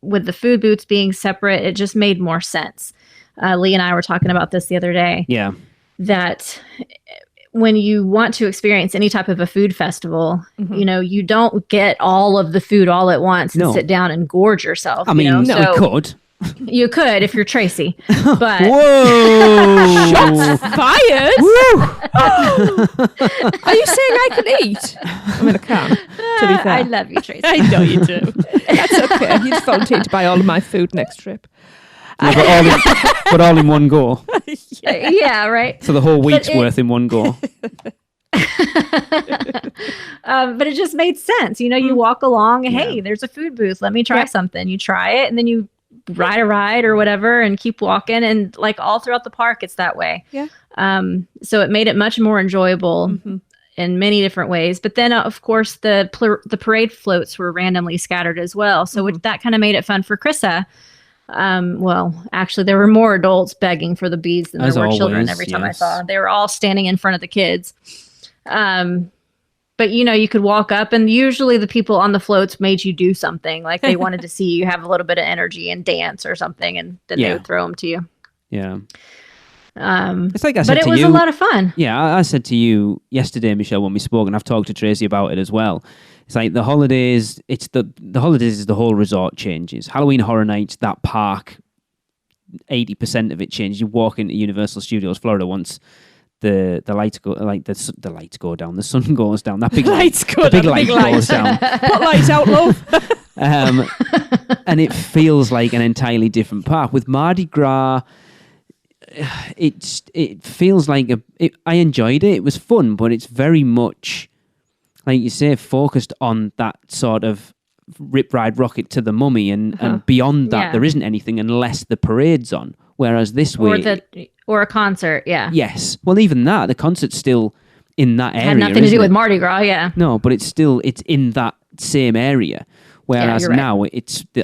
with the food booths being separate, it just made more sense. Lee and I were talking about this the other day. yeah, That when you want to experience any type of a food festival, you don't get all of the food all at once and No. sit down and gorge yourself. I mean, So we could. you could if you're Tracy, but Whoa! Shots fired. Are you saying I can eat? I mean, I can. To be fair, I love you, Tracy. I know you do. That's okay. You just volunteered to buy all of my food next trip. Yeah, but all in one go. Yeah, right. So the whole week's worth in one go. But it just made sense. You walk along, hey, there's a food booth. Let me try something. You try it, and then you ride a ride or whatever and keep walking. And like all throughout the park, it's that way. Yeah. So it made it much more enjoyable in many different ways. But then, of course, the parade floats were randomly scattered as well. So that kind of made it fun for Krissa. Well, actually, there were more adults begging for the beads than there were children every time I saw. They were all standing in front of the kids. But, you could walk up, and usually the people on the floats made you do something. Like they wanted to see you have a little bit of energy and dance or something, and then they would throw them to you. Yeah. It's like I said but it to was you, a lot of fun. Yeah, I said to you yesterday, Michelle, when we spoke, and I've talked to Tracy about it as well. It's like the holidays. It's the holidays is the whole resort changes. Halloween Horror Nights, that park, 80% of it changes. You walk into Universal Studios Florida once the lights go, like the lights go down, the sun goes down. That big Lights go the big down, light big goes down. Put lights out, love. And it feels like an entirely different park. With Mardi Gras, it feels like I enjoyed it. It was fun, but it's very much, like you say, focused on that sort of rip ride rocket to the mummy, and beyond that there isn't anything unless the parade's on. Whereas this week, or a concert, yeah. Yes, well, even that, the concert's still in that area. Had nothing to isn't do with it? Mardi Gras, yeah. No, but it's in that same area. Whereas you're right. now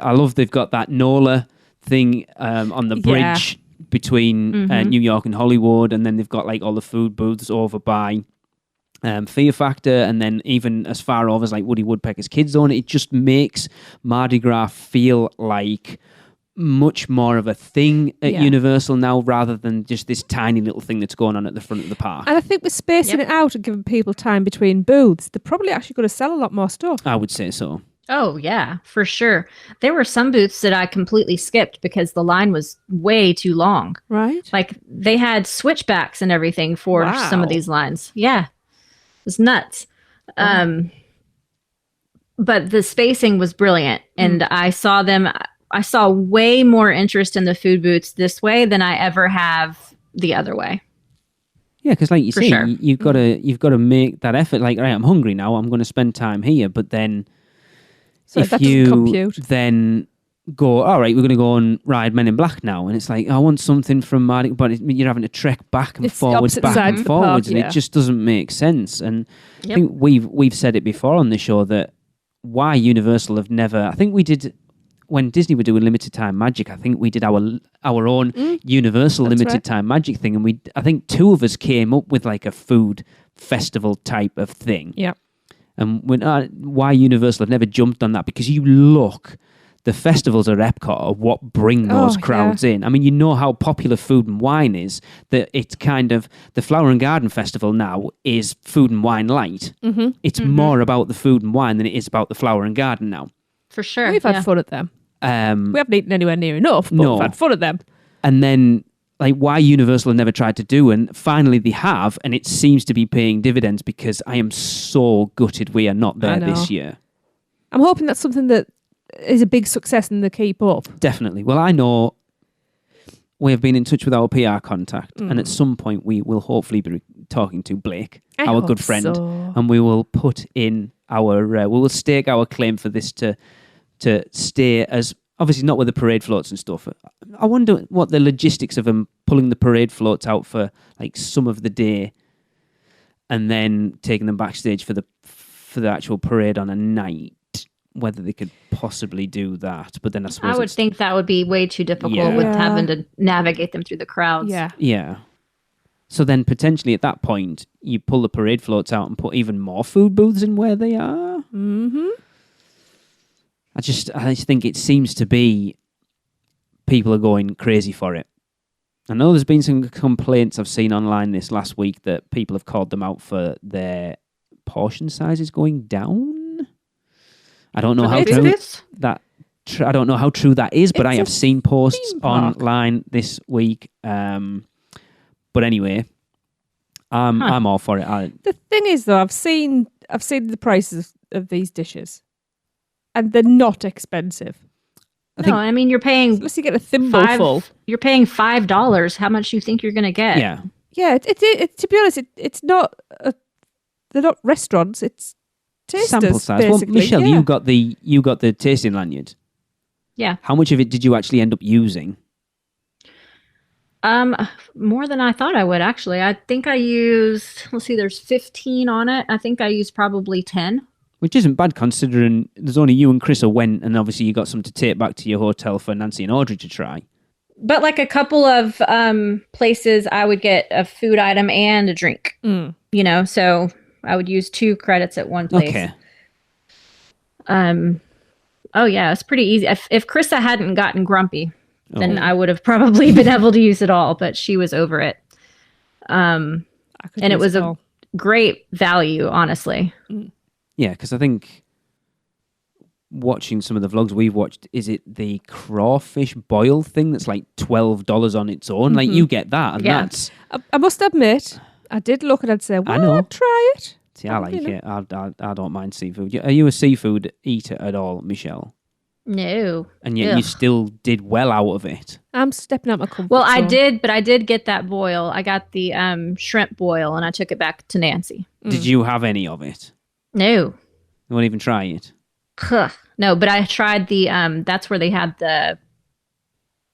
I love they've got that NOLA thing on the bridge between New York and Hollywood, and then they've got like all the food booths over by Fear Factor, and then even as far over as like Woody Woodpecker's Kids Zone. It just makes Mardi Gras feel like much more of a thing at Universal now, rather than just this tiny little thing that's going on at the front of the park. And I think we're spacing it out and giving people time between booths. They're probably actually going to sell a lot more stuff. I would say so. Oh, yeah, for sure. There were some booths that I completely skipped because the line was way too long. Right. Like, they had switchbacks and everything for some of these lines. Yeah. It was nuts. But the spacing was brilliant. And I saw way more interest in the food booths this way than I ever have the other way. Yeah, because like you say, sure. you've got to make that effort. Like, right, I'm hungry now. I'm going to spend time here. But then, So if that doesn't you compute. then go, all right, we're going to go and ride Men in Black now, and it's like, I want something from Mardi, but you're having to trek back and It's the forwards, opposite back sides and of the park, forwards, and yeah. it just doesn't make sense. And I Yep. think we've said it before on the show that why Universal have never. I think we did. When Disney were doing limited time magic, I think we did our own Universal That's limited right. time magic thing, and I think two of us came up with like a food festival type of thing. Yeah. And why Universal have never jumped on that? Because you look, the festivals at Epcot are what bring those crowds in. I mean, you know how popular Food and Wine is, that it's kind of, the Flower and Garden Festival now is Food and Wine light. Mm-hmm. It's more about the food and wine than it is about the Flower and Garden now. For sure. We've had fun at them. We haven't eaten anywhere near enough, but we've had fun at them. And then, like, why Universal have never tried to do, and finally they have, and it seems to be paying dividends, because I am so gutted we are not there this year. I'm hoping that's something that is a big success and they keep up. Definitely. Well, I know we have been in touch with our PR contact, and at some point we will hopefully be talking to Blake, our good friend, and we will put in we will stake our claim for this to stay as, obviously not with the parade floats and stuff. I wonder what the logistics of them pulling the parade floats out for like some of the day and then taking them backstage for the actual parade on a night, whether they could possibly do that. But then I suppose I would think that would be way too difficult with having to navigate them through the crowds. Yeah. Yeah. So then potentially at that point, you pull the parade floats out and put even more food booths in where they are. Mm-hmm. I just think it seems to be people are going crazy for it. I know there's been some complaints I've seen online this last week that people have called them out for their portion sizes going down. I don't know how true that. I don't know how true that is, but I have seen posts online this week. But anyway, I'm all for it. The thing is, though, I've seen the prices of these dishes, and they're not expensive. I mean, you're paying, Unless you get a thimble full. You're paying $5. How much do you think you're going to get? Yeah. Yeah, to be honest, it's not. They're not restaurants. It's tasters, Sample size. basically. Well, Michelle, yeah. you got the tasting lanyard. Yeah. How much of it did you actually end up using? More than I thought I would, actually. I think I used, let's see, there's 15 on it. I think I used probably 10. Which isn't bad considering there's only you and Chris who went, and obviously you got some to take back to your hotel for Nancy and Audrey to try. But like a couple of places, I would get a food item and a drink. You know, so I would use 2 credits at one place. Okay. Oh yeah, it's pretty easy. If Krista hadn't gotten grumpy, then I would have probably been able to use it all, but she was over it. And it was a great value, honestly. Yeah, because I think watching some of the vlogs we've watched, is it the crawfish boil thing that's like $12 on its own? Like you get that, and that's... I must admit, I did look and I'd say, well, I know. I'd try it. See, I like it. I don't mind seafood. Are you a seafood eater at all, Michelle? No. And yet you still did well out of it. I'm stepping out my comfort Well, I zone. did, but I did get that boil. I got the shrimp boil, and I took it back to Nancy. Did you have any of it? No. You won't even try it? No, but I tried the, that's where they had the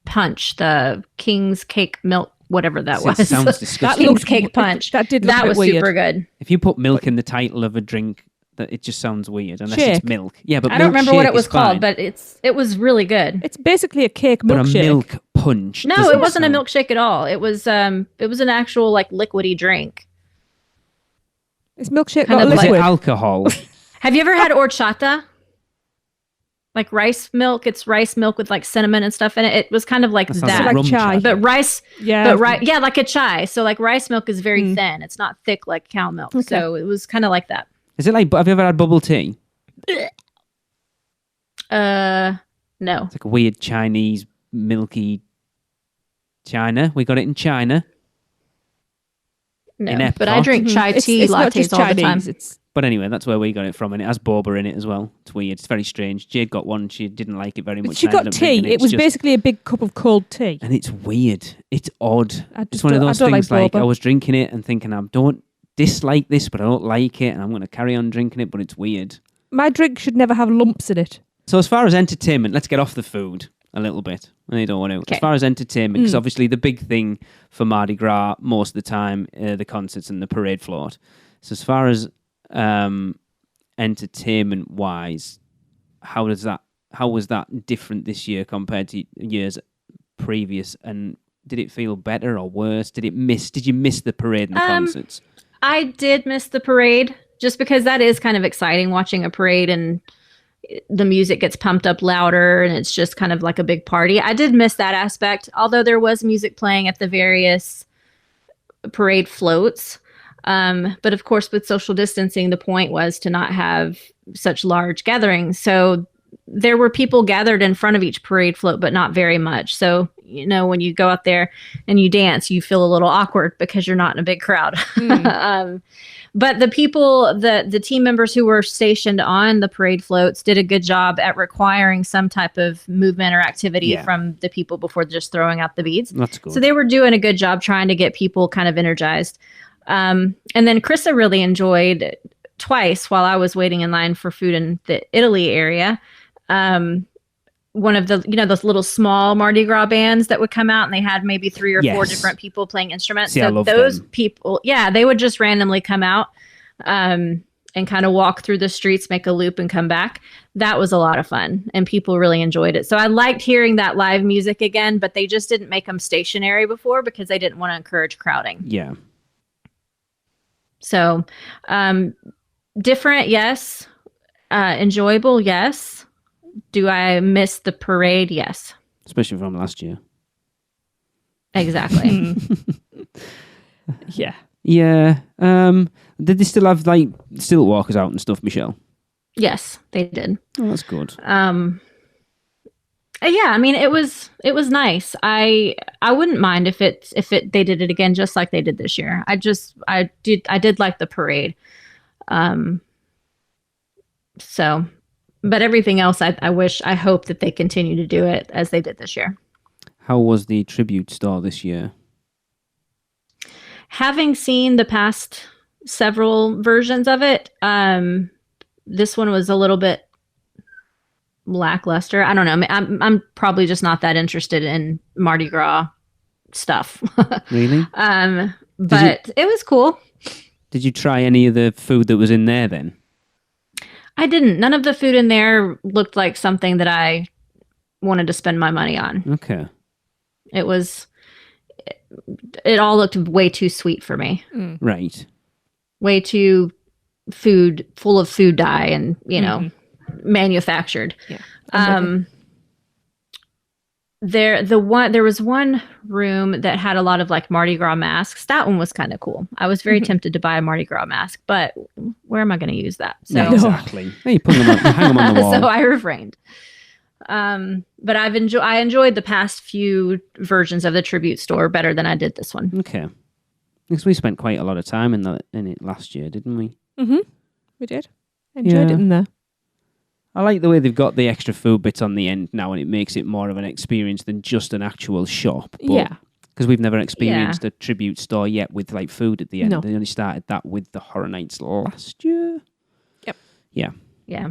punch, the King's Cake milk whatever that It was. sounds disgusting. King's Cake Punch. That did look That a bit was weird. super good. If you put milk in the title of a drink, that it just sounds weird unless Shake. it's milk. Yeah, but I don't remember what milkshake it was is called, fine. but it was really good. It's basically a cake But a milkshake. milk punch. No, doesn't it wasn't sound- a milkshake at all. It was an actual like liquidy drink. It's milkshake, Kind not of Is it liquid. alcohol? Have you ever had horchata? Like rice milk? It's rice milk with like cinnamon and stuff in it. It was kind of like That sounds that. like rum chai. chai. But rice, Yeah. yeah, like a chai. So like rice milk is very thin. It's not thick like cow milk. Okay. So it was kind of like that. Is it like? Have you ever had bubble tea? No. It's like a weird Chinese milky. China. We got it in China. No. In But I Epcot. drink chai It's tea not lattes just all the time. Chinese. It's But anyway, that's where we got it from, and it has boba in it as well. It's weird. It's very strange. Jade got one. She didn't like it very much. she I got ended up tea. drinking It was It's just- basically a big cup of cold tea. and it's weird. It's odd. I It's just one of don't- I those don't like things like boba. I was drinking it and thinking I don't dislike this, but I don't like it, and I'm going to carry on drinking it. But it's weird. My drink should never have lumps in it. So as far as entertainment, let's get off the food a little bit. I don't want to. Okay. As far as entertainment, because obviously the big thing for Mardi Gras most of the time, the concerts and the parade float. So as far as entertainment wise, how was that different this year compared to years previous? And did it feel better or worse? Did you miss the parade and the concerts? I did miss the parade just because that is kind of exciting watching a parade and the music gets pumped up louder and it's just kind of like a big party. I did miss that aspect, although there was music playing at the various parade floats. But of course, with social distancing, the point was to not have such large gatherings. So there were people gathered in front of each parade float, but not very much. So, when you go out there and you dance, you feel a little awkward because you're not in a big crowd. But the people, the team members who were stationed on the parade floats did a good job at requiring some type of movement or activity from the people before just throwing out the beads. That's good. So they were doing a good job trying to get people kind of energized. And then Krista really enjoyed twice while I was waiting in line for food in the Italy area. One of the, those little small Mardi Gras bands that would come out and they had maybe 3 or 4 Yes. different people playing instruments. See, I love those them. people, they would just randomly come out and kind of walk through the streets, make a loop and come back. That was a lot of fun and people really enjoyed it. So I liked hearing that live music again, but they just didn't make them stationary before because they didn't want to encourage crowding. Yeah. So, different, yes. Enjoyable, yes. Do I miss the parade? Yes. Especially from last year. Exactly. Yeah. Yeah. Did they still have like stilt walkers out and stuff, Michelle? Yes, they did. Oh, that's good. Yeah, I mean, it was nice. I wouldn't mind if they did it again, just like they did this year. I did like the parade. So, but everything else, I hope that they continue to do it as they did this year. How was the tribute store this year? Having seen the past several versions of it, this one was a little bit lackluster. I don't know. I'm probably just not that interested in Mardi Gras stuff. Really? But it was cool. Did you try any of the food that was in there then? I didn't. None of the food in there looked like something that I wanted to spend my money on. Okay. It all looked way too sweet for me. Right. Way too full of food dye and, manufactured. Yeah. There was one room that had a lot of like Mardi Gras masks. That one was kind of cool. I was very tempted to buy a Mardi Gras mask, but where am I going to use that? So, Yeah, exactly. Hey, you put them on, hang them on the wall. so I refrained. But I enjoyed the past few versions of the tribute store better than I did this one. Okay. Because we spent quite a lot of time in it last year, didn't we? Mm-hmm. We did. Enjoyed Yeah. it in there. I like the way they've got the extra food bits on the end now, and it makes it more of an experience than just an actual shop. Yeah. Because we've never experienced a tribute store yet with like food at the end. No. They only started that with the Horror Nights last year. Yep. Yeah. Yeah.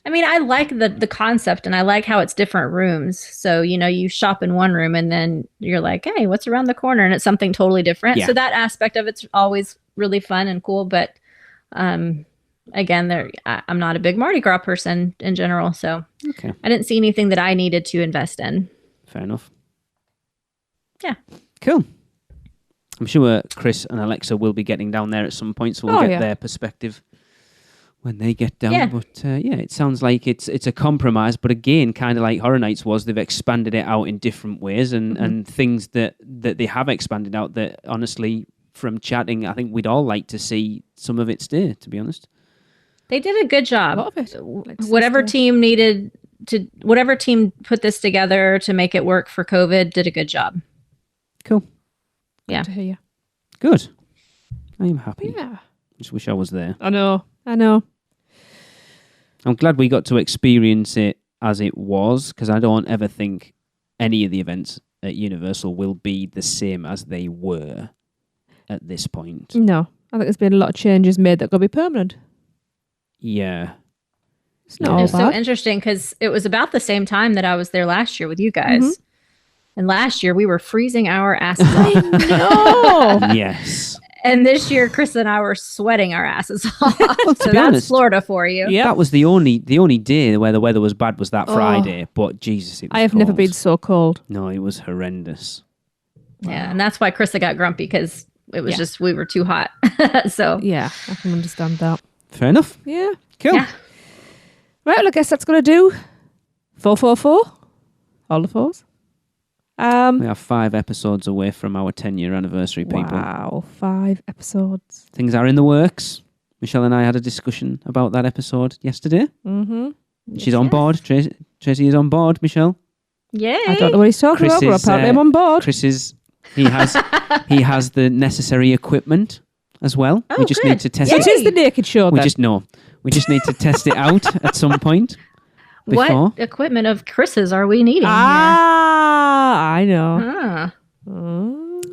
I mean, I like the concept, and I like how it's different rooms. So, you shop in one room and then you're like, hey, what's around the corner? And it's something totally different. Yeah. So that aspect of it's always really fun and cool. But again, I'm not a big Mardi Gras person in general. So I didn't see anything that I needed to invest in. Fair enough. Yeah. Cool. I'm sure Chris and Alexa will be getting down there at some point, so we'll get their perspective when they get down. Yeah. But it sounds like it's a compromise. But again, kind of like Horror Nights was, they've expanded it out in different ways, and things that they have expanded out that, honestly, from chatting, I think we'd all like to see some of it stay, to be honest. They did a good job. A lot of it. Whatever team put this together to make it work for COVID did a good job. Cool. Yeah. Good to hear you. Good. I am happy. Yeah. Just wish I was there. I know. I'm glad we got to experience it as it was, because I don't ever think any of the events at Universal will be the same as they were at this point. No. I think there's been a lot of changes made that got to be permanent. Yeah. It's It not all was so bad. interesting because it was about the same time that I was there last year with you guys. And last year we were freezing our asses off. No. Yes. And this year Chris and I were sweating our asses off. Well, to So be that's honest, Florida for you. Yeah. that was the only day where the weather was bad was that Friday. But Jesus, it was I have never cold. been so cold. No, it was horrendous. Yeah. And that's why Krista got grumpy because it was just, we were too hot. So Yeah, I can understand that. Fair enough. Yeah. Cool. Yeah. Right, well, I guess that's going to do 444. All the fours. We are 5 episodes away from our 10-year anniversary, people. Wow, 5 episodes. Things are in the works. Michelle and I had a discussion about that episode yesterday. Mm-hmm. She's on board. Tracy is on board, Michelle. Yay. I don't know what he's talking Chris about, but is, apparently I'm on board. Chris is... He has the necessary equipment as well. Oh, we just good. need to test It it. is the naked show, We then. just need to test it out at some point. Before. What equipment of Chris's are we needing I know. here? Huh.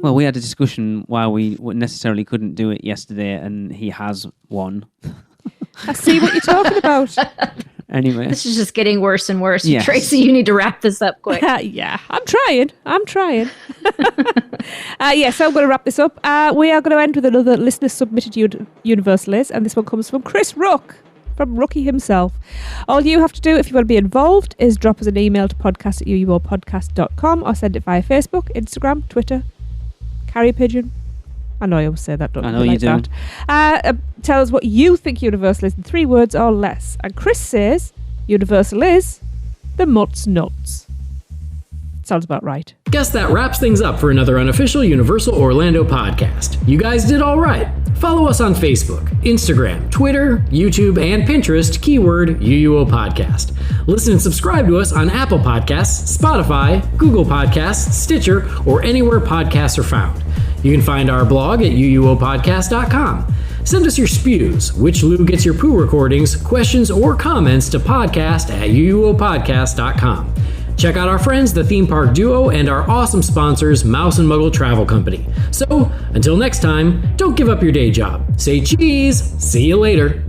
Well, we had a discussion why we necessarily couldn't do it yesterday, and he has one. I see what you're talking about. Anyway. This is just getting worse and worse. Yes. Tracy, you need to wrap this up quick. Yeah, I'm trying. So I'm going to wrap this up. We are going to end with another listener submitted Universal Is, and this one comes from Chris Rook, from Rookie himself. All you have to do if you want to be involved is drop us an email to podcast@uuopodcast.com or send it via Facebook, Instagram, Twitter, Carrier Pigeon. I know I always say that, don't I know you do. Tell us what you think Universal is in 3 words or less. And Chris says Universal is the Mutts Nuts. Sounds about right. Guess that wraps things up for another unofficial Universal Orlando podcast. You guys did all right. Follow us on Facebook, Instagram, Twitter, YouTube, and Pinterest, keyword UUO Podcast. Listen and subscribe to us on Apple Podcasts, Spotify, Google Podcasts, Stitcher, or anywhere podcasts are found. You can find our blog at uuopodcast.com. Send us your spews, which Lou gets your poo recordings, questions, or comments to podcast@uuopodcast.com. Check out our friends, the Theme Park Duo, and our awesome sponsors, Mouse and Muggle Travel Company. So, until next time, don't give up your day job. Say cheese. See you later.